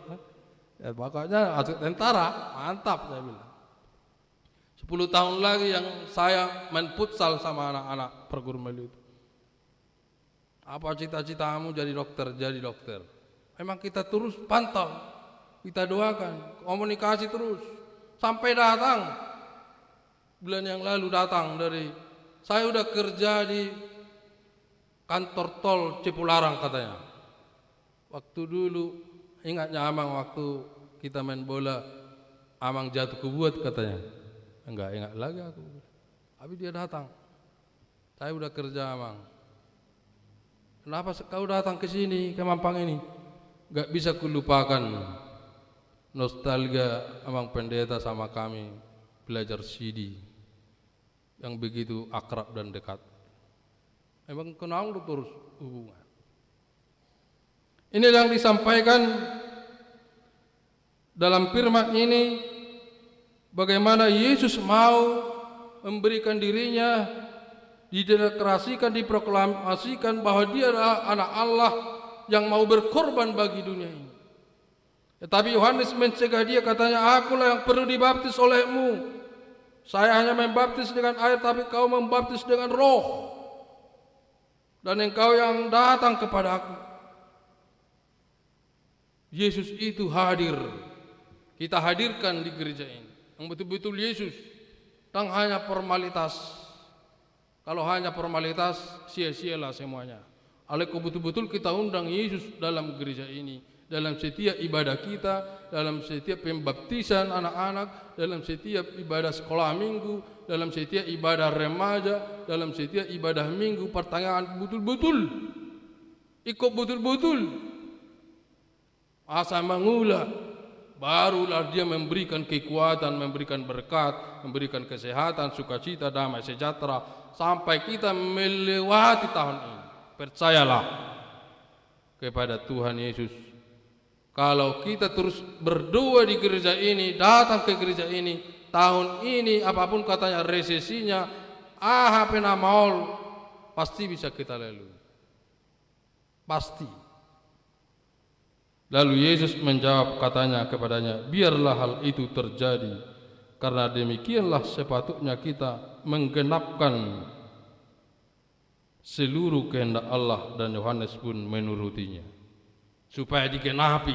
Ya pokoknya masuk tentara, mantap saya bilang. 10 tahun lagi yang saya main futsal sama anak-anak perguruan Melayu itu. Apa cita-citamu? Jadi dokter, jadi dokter. Memang kita terus pantau, kita doakan, komunikasi terus sampai datang. Bulan yang lalu datang dari, saya udah kerja di kantor tol Cipularang katanya. Waktu dulu ingatnya amang waktu kita main bola, amang jatuh kebuat katanya. Enggak ingat lagi aku. Tapi dia datang. Saya udah kerja amang. Kenapa kau datang ke sini, ke Mampang ini? Enggak bisa kulupakan nostalgia amang pendeta sama kami belajar CD yang begitu akrab dan dekat. Emang kenal terus hubungan. Ini yang disampaikan dalam firman ini, bagaimana Yesus mau memberikan dirinya, dideklarasikan, diproklamasikan bahwa dia adalah anak Allah yang mau berkorban bagi dunia ini. Tetapi Yohanes mencegah dia, katanya, akulah yang perlu dibaptis olehmu. Saya hanya membaptis dengan air, tapi kau membaptis dengan roh. dan engkau yang datang kepadaku. Yesus itu hadir. Kita hadirkan di gereja ini yang betul-betul Yesus, dan hanya formalitas. Kalau hanya formalitas, sia-sialah semuanya. Aleko betul-betul kita undang Yesus dalam gereja ini, dalam setiap ibadah kita, dalam setiap pembaptisan anak-anak, dalam setiap ibadah sekolah minggu, dalam setiap ibadah remaja, dalam setiap ibadah minggu, pertanyaan betul-betul, ikut betul-betul, asa mengulah, barulah dia memberikan kekuatan, memberikan berkat, memberikan kesehatan, sukacita, damai, sejahtera, sampai kita melewati tahun ini. Percayalah kepada Tuhan Yesus. Kalau kita terus berdoa di gereja ini, datang ke gereja ini, tahun ini apapun katanya resesinya, pena maul, pasti bisa kita lalui. Pasti. Lalu Yesus menjawab katanya kepadanya, biarlah hal itu terjadi, karena demikianlah sepatutnya kita menggenapkan seluruh kehendak Allah, dan Yohanes pun menurutinya. Supaya digenapi,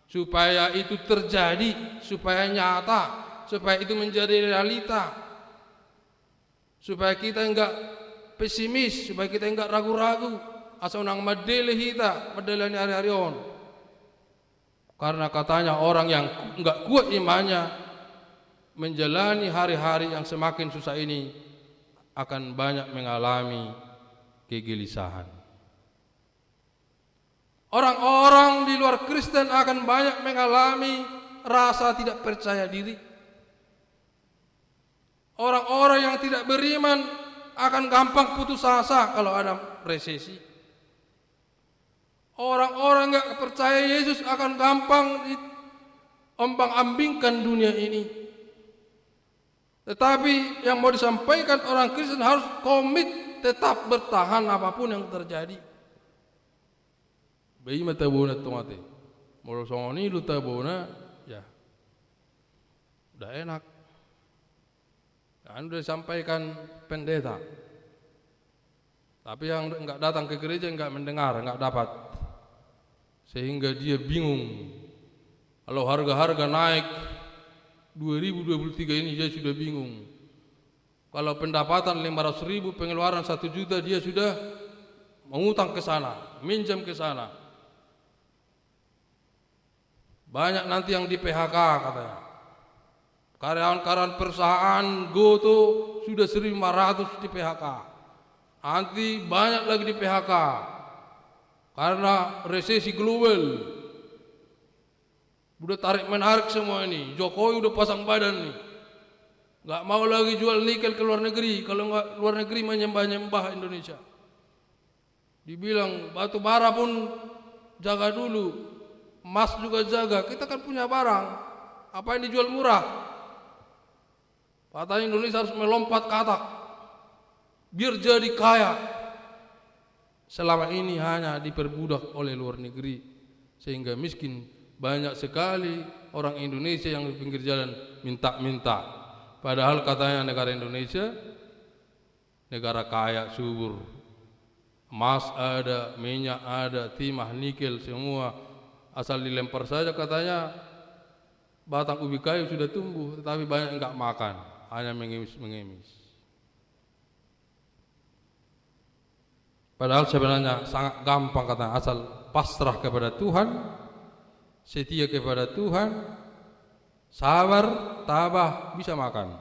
supaya itu terjadi, supaya nyata, supaya itu menjadi realita, supaya kita enggak pesimis, supaya kita enggak ragu-ragu, asal nang madele hita, madelani hari-hari on. Karena katanya orang yang enggak kuat imannya menjalani hari-hari yang semakin susah ini akan banyak mengalami kegelisahan. Orang-orang di luar Kristen akan banyak mengalami rasa tidak percaya diri. Orang-orang yang tidak beriman akan gampang putus asa kalau ada resesi. Orang-orang yang percaya Yesus akan gampang ombang-ambingkan dunia ini. Tetapi yang mau disampaikan orang Kristen harus komit, tetap bertahan apapun yang terjadi. Bayi mata bona tomate, moro songoni lu tabona, ya, udah enak. Kan udah disampaikan pendeta, tapi yang enggak datang ke gereja enggak mendengar, enggak dapat, sehingga dia bingung. Kalau harga-harga naik 2023 ini dia sudah bingung. Kalau pendapatan 500.000, pengeluaran 1 juta, dia sudah mengutang ke sana, minjam ke sana. Banyak nanti yang di PHK katanya. Karyawan-karyawan perusahaan GoTo sudah 1.500 di PHK. Nanti banyak lagi di PHK karena resesi global. Udah tarik menarik semua ini. Jokowi udah pasang badan nih, nggak mau lagi jual nikel ke luar negeri. Kalau nggak luar negeri menyembah-nyembah Indonesia. Dibilang batu bara pun jaga dulu, emas juga jaga. Kita kan punya barang, apa yang dijual murah? Katanya Indonesia harus melompat ke atas biar jadi kaya. Selama ini hanya diperbudak oleh luar negeri, sehingga miskin. Banyak sekali orang Indonesia yang di pinggir jalan minta-minta. Padahal katanya negara Indonesia negara kaya, subur. Emas ada, minyak ada, timah, nikel, semua. Asal dilempar saja katanya batang ubi kayu sudah tumbuh, tetapi banyak yang enggak makan, hanya mengemis-mengemis. Padahal sebenarnya sangat gampang katanya, asal pasrah kepada Tuhan, setia kepada Tuhan, sabar, tabah, bisa makan.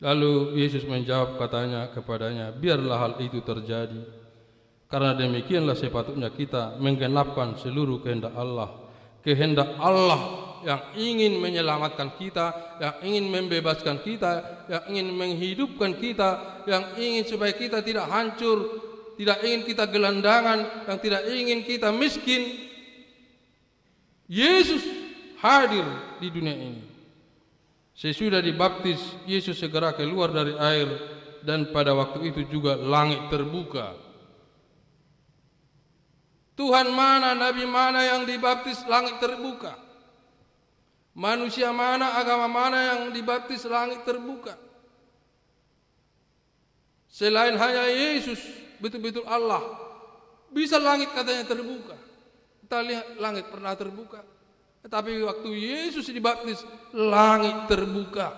Lalu Yesus menjawab katanya kepadanya, biarlah hal itu terjadi, karena demikianlah sepatutnya kita menggenapkan seluruh kehendak Allah. Kehendak Allah yang ingin menyelamatkan kita, yang ingin membebaskan kita, yang ingin menghidupkan kita, yang ingin supaya kita tidak hancur, tidak ingin kita gelandangan, yang tidak ingin kita miskin. Yesus hadir di dunia ini. Sesudah dibaptis, Yesus segera keluar dari air, dan pada waktu itu juga langit terbuka. Tuhan mana, Nabi mana yang dibaptis, langit terbuka. Manusia mana, agama mana yang dibaptis, langit terbuka. Selain hanya Yesus betul-betul Allah, bisa langit katanya terbuka. Kita lihat langit pernah terbuka. Tetapi waktu Yesus dibaptis, langit terbuka.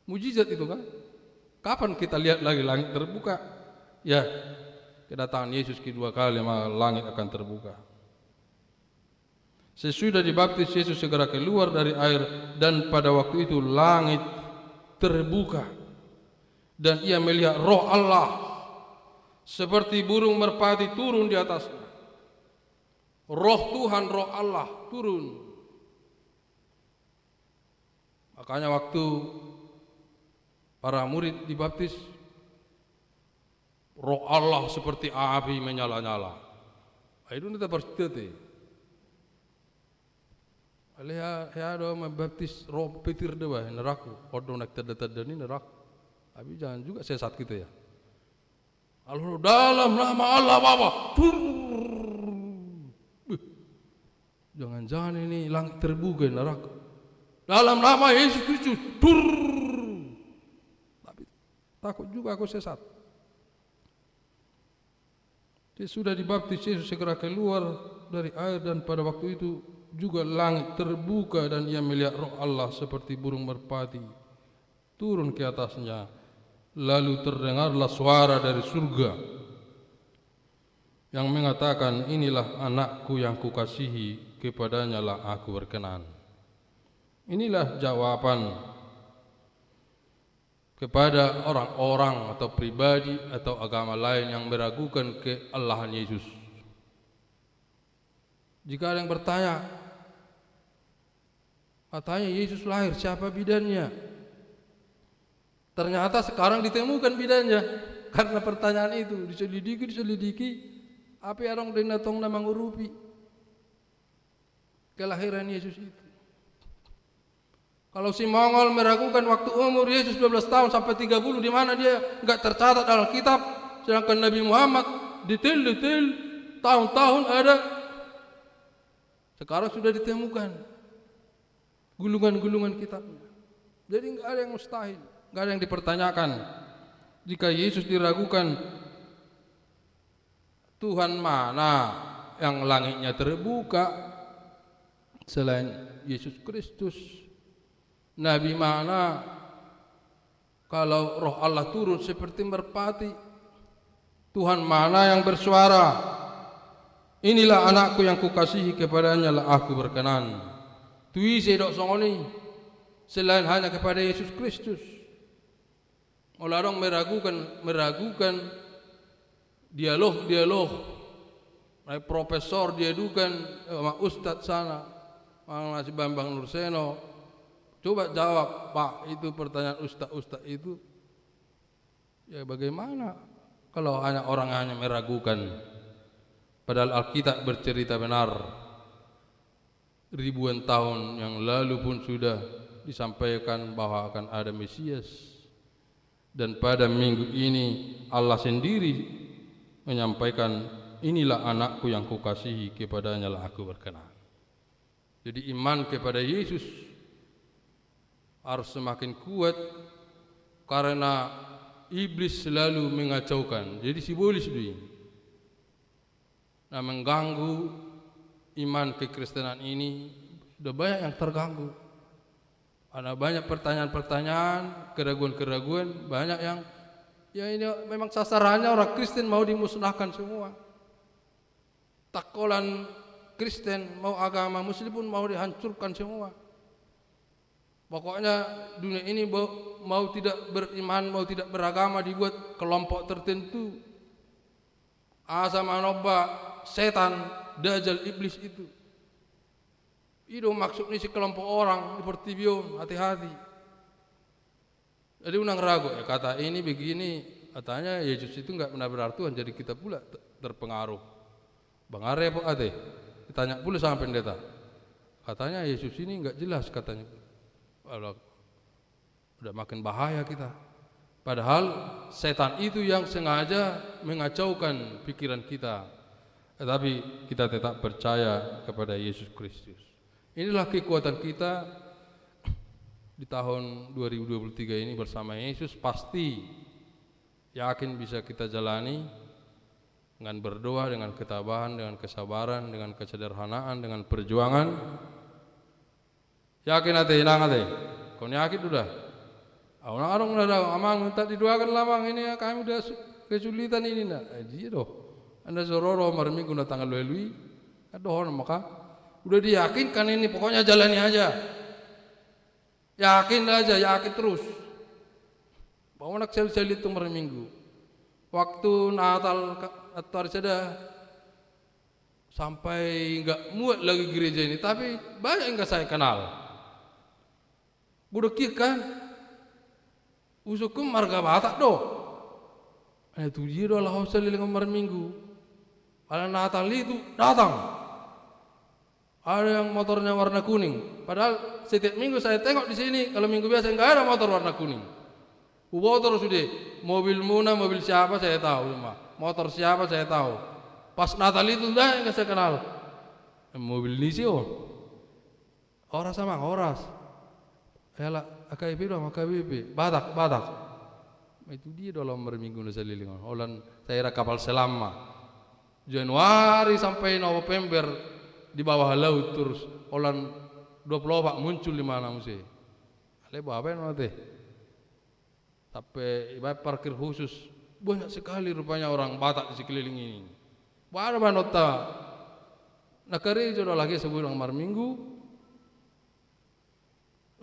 Mujizat itu kan? Kapan kita lihat lagi langit terbuka? Ya, kedatangan Yesus kedua kali maka langit akan terbuka. Sesudah dibaptis Yesus segera keluar dari air dan pada waktu itu langit terbuka dan ia melihat Roh Allah seperti burung merpati turun di atasnya. Roh Tuhan, Roh Allah turun. Makanya waktu para murid dibaptis, Roh Allah seperti api menyala-nyala. Itu kita bercerita. Alih ada membaptis roh petir dewa neraku, odong nak tada ni neraku. Tapi jangan juga sesat kita ya. Kalau dalam nama Allah Bapa, jangan-jangan ini langit terbuka neraka. Dalam nama Yesus Kristus, tapi takut juga aku sesat. Dia sudah dibaptis Yesus segera keluar dari air dan pada waktu itu juga langit terbuka dan ia melihat Roh Allah seperti burung merpati turun ke atasnya. Lalu terdengarlah suara dari surga yang mengatakan, inilah anakku yang kukasihi, kepadanya lah aku berkenan. Inilah jawaban kepada orang-orang atau pribadi atau agama lain yang meragukan keallahan Yesus. Jika ada yang bertanya, katanya Yesus lahir, siapa bidannya? Ternyata sekarang ditemukan bidannya. Karena pertanyaan itu diselidiki, apa orang denatong nama ngurupi kelahiran Yesus itu. Kalau si Mongol meragukan waktu umur Yesus 12 tahun sampai 30, di mana dia enggak tercatat dalam kitab, sedangkan Nabi Muhammad detail tahun-tahun ada. Sekarang sudah ditemukan gulungan-gulungan kitabnya. Jadi enggak ada yang mustahil, enggak ada yang dipertanyakan. Jika Yesus diragukan, Tuhan mana yang langitnya terbuka selain Yesus Kristus? Nabi mana kalau Roh Allah turun seperti merpati? Tuhan mana yang bersuara, inilah anakku yang kukasihi, kepadanya lah aku berkenan. Tui sedok songoni selain hanya kepada Yesus Kristus. Orang meragukan dialog. Profesor diadukan sama Ustadz sana, Mas Bambang Nurseno. Coba jawab, Pak, itu pertanyaan ustaz itu. Ya bagaimana kalau orang hanya meragukan, padahal Alkitab bercerita benar. Ribuan tahun yang lalu pun sudah disampaikan bahwa akan ada Mesias. Dan pada minggu ini Allah sendiri menyampaikan, inilah anakku yang kukasihi, kepadanya lah aku berkenan. Jadi iman kepada Yesus harus semakin kuat karena iblis selalu mengacaukan. Jadi simbolis ini. Nah, mengganggu iman kekristenan ini sudah banyak yang terganggu. Ada banyak pertanyaan-pertanyaan, keraguan-keraguan, banyak yang ya ini memang sasarannya orang Kristen mau dimusnahkan semua. Takolan Kristen mau agama Muslim pun mau dihancurkan semua. Pokoknya dunia ini mau tidak beriman, mau tidak beragama dibuat kelompok tertentu. Asa manoba setan, dajjal, iblis itu. Itu maksudnya si kelompok orang seperti bion, hati-hati. Jadi unang ragu ya, kata ini begini, katanya Yesus itu enggak benar Tuhan, jadi kita pula terpengaruh. Bang Are apa ade? Ditanya pula sama pendeta. Katanya Yesus ini enggak jelas katanya. Udah makin bahaya kita. Padahal setan itu yang sengaja mengacaukan pikiran kita. Tetapi kita tetap percaya kepada Yesus Kristus. Inilah kekuatan kita di tahun 2023 ini bersama Yesus. Pasti yakin bisa kita jalani dengan berdoa, dengan ketabahan, dengan kesabaran, dengan kesederhanaan, dengan perjuangan. Yakin ate, hilang ate. Kau yakin udah? Orang-orang udah amang minta didoakan lamang ini ya, kami udah kesulitan ini nak. Iya doh. Anda sororo marminggu na tanggal lui, aduh maka udah diyakinkan ini, pokoknya jalani aja. Yakin aja, yakin terus. Bawa nak sel-sel itu marminggu. Waktu Natal atau hari seda sampai enggak muat lagi gereja ini, tapi banyak enggak saya kenal. Budak kan usukum marga Batak doh. Itu dia doh lah sel dengan marminggu. Pada Natal itu datang. Ada yang motornya warna kuning. Padahal setiap minggu saya tengok di sini, kalau minggu biasa enggak ada motor warna kuning. Motor sudah, mobil Muna, mobil siapa saya tahu, motor siapa saya tahu. Pas Natal itu enggak yang saya kenal. Mobil Nisio. Oras sama oras. Ela AKBP dong, AKBP. Batak. Itu dia dalam berminggu saya lilingan. Olan saya kapal selama. Januari sampai November di bawah laut terus. Olan 24 muncul di mana mesti. Ale apa nanti? Sampai ibarat parkir khusus banyak sekali rupanya orang Batak di sekeliling ini. Baru nota. Nakari jodoh lagi sebulan marminggu.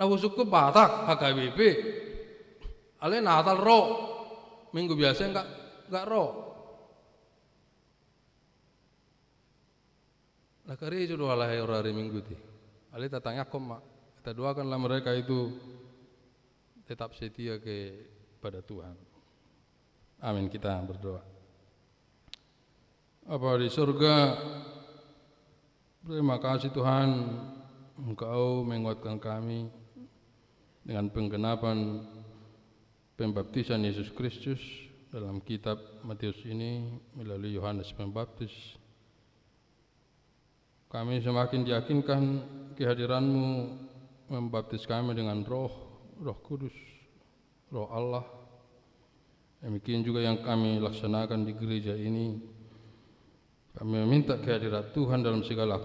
Lalu suku Batak AKBP. Ale Natal ro. Minggu biasa enggak ro. Nakari jodoh lah hari Minggu ti. Ale tatanya mak. Kita doakanlah mereka itu tetap setia pada Tuhan. Amin, kita berdoa. Bapa di surga, terima kasih Tuhan, Engkau menguatkan kami dengan penggenapan pembaptisan Yesus Kristus dalam kitab Matius ini melalui Yohanes Pembaptis. Kami semakin diyakinkan kehadiran-Mu membaptis kami dengan Roh Kudus, Roh Allah. Demikian juga yang kami laksanakan di gereja ini. Kami meminta kehadiran Tuhan dalam segala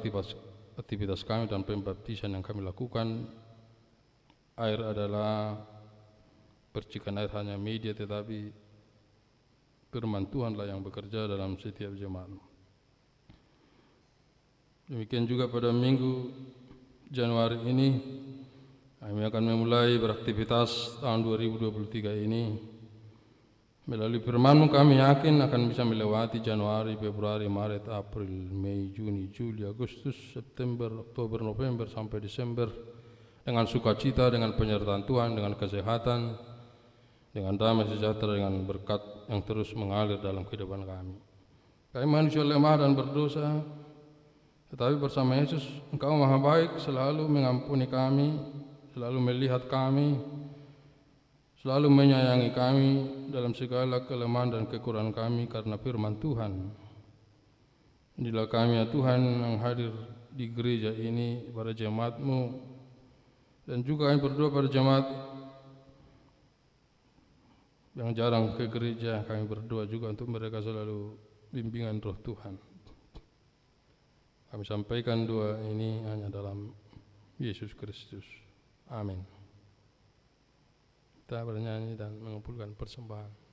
aktivitas kami dan pembaptisan yang kami lakukan. Air adalah percikan air hanya media, tetapi firman Tuhanlah yang bekerja dalam setiap jemaat. Demikian juga pada minggu Januari ini kami akan memulai beraktivitas tahun 2023 ini. Melalui firman-Mu kami yakin akan bisa melewati Januari, Februari, Maret, April, Mei, Juni, Juli, Agustus, September, Oktober, November sampai Desember dengan sukacita, dengan penyertaan Tuhan, dengan kesehatan, dengan damai sejahtera, dengan berkat yang terus mengalir dalam kehidupan kami. Kami manusia lemah dan berdosa, tetapi bersama Yesus Engkau Maha Baik, selalu mengampuni kami, selalu melihat kami, selalu menyayangi kami dalam segala kelemahan dan kekurangan kami karena firman Tuhan. Inilah kami ya Tuhan yang hadir di gereja ini, pada jemaat-Mu, dan juga kami berdoa pada jemaat yang jarang ke gereja. Kami berdoa juga untuk mereka selalu bimbingan Roh Tuhan. Kami sampaikan doa ini hanya dalam Yesus Kristus. Amin. Kita bernyanyi dan mengumpulkan persembahan.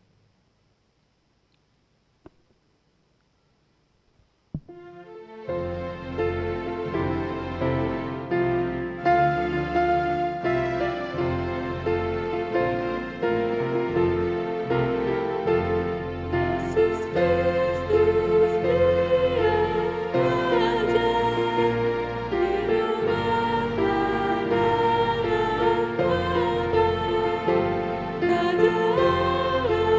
Raja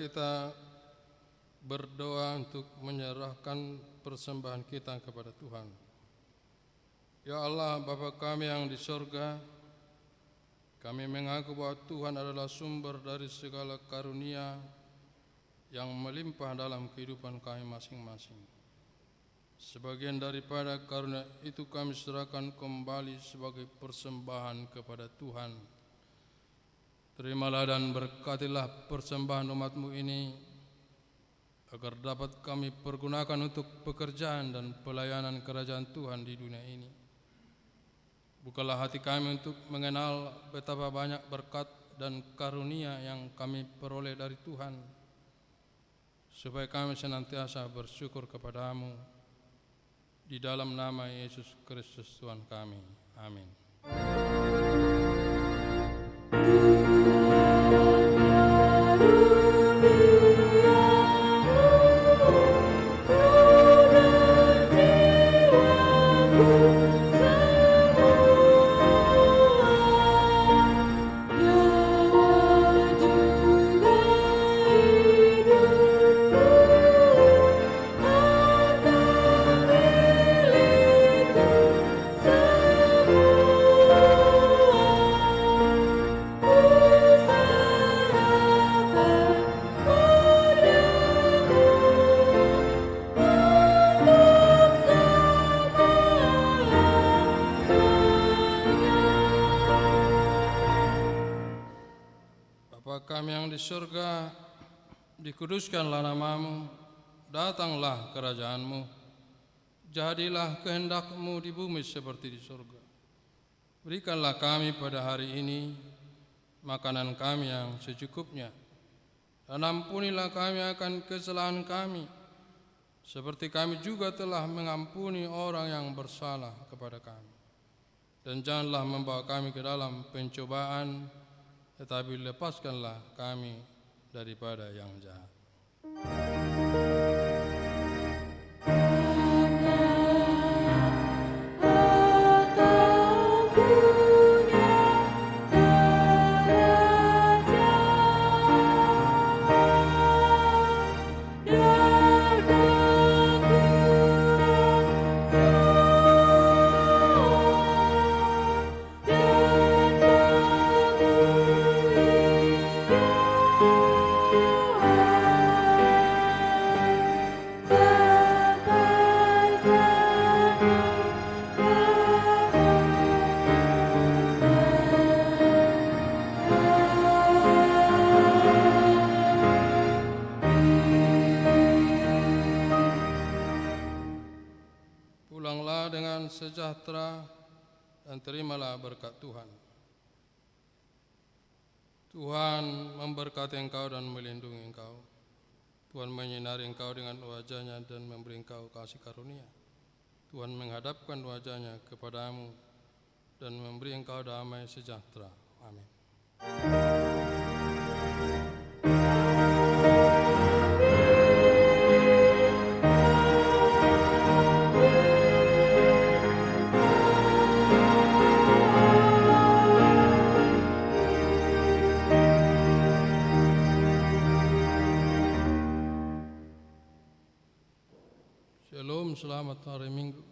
kita berdoa untuk menyerahkan persembahan kita kepada Tuhan. Ya Allah, Bapa kami yang di sorga, kami mengaku bahwa Tuhan adalah sumber dari segala karunia yang melimpah dalam kehidupan kami masing-masing. Sebagian daripada karunia itu kami serahkan kembali sebagai persembahan kepada Tuhan. Terimalah dan berkatilah persembahan umat-Mu ini, agar dapat kami pergunakan untuk pekerjaan dan pelayanan kerajaan Tuhan di dunia ini. Bukalah hati kami untuk mengenal betapa banyak berkat dan karunia yang kami peroleh dari Tuhan, supaya kami senantiasa bersyukur kepada-Mu. Di dalam nama Yesus Kristus Tuhan kami. Amin. Bapa kami yang di surga, dikuduskanlah nama-Mu, datanglah kerajaan-Mu, jadilah kehendak-Mu di bumi seperti di surga. Berikanlah kami pada hari ini makanan kami yang secukupnya, dan ampunilah kami akan kesalahan kami, seperti kami juga telah mengampuni orang yang bersalah kepada kami. Dan janganlah membawa kami ke dalam pencobaan, tetapi lepaskanlah kami daripada yang jahat. Pulanglah dengan sejahtera dan terimalah berkat Tuhan. Tuhan memberkati engkau dan melindungi engkau. Tuhan menyinari engkau dengan wajah-Nya dan memberi engkau kasih karunia. Tuhan menghadapkan wajah-Nya kepadamu dan memberi engkau damai sejahtera. Amin. Shalom, selamat hari Minggu.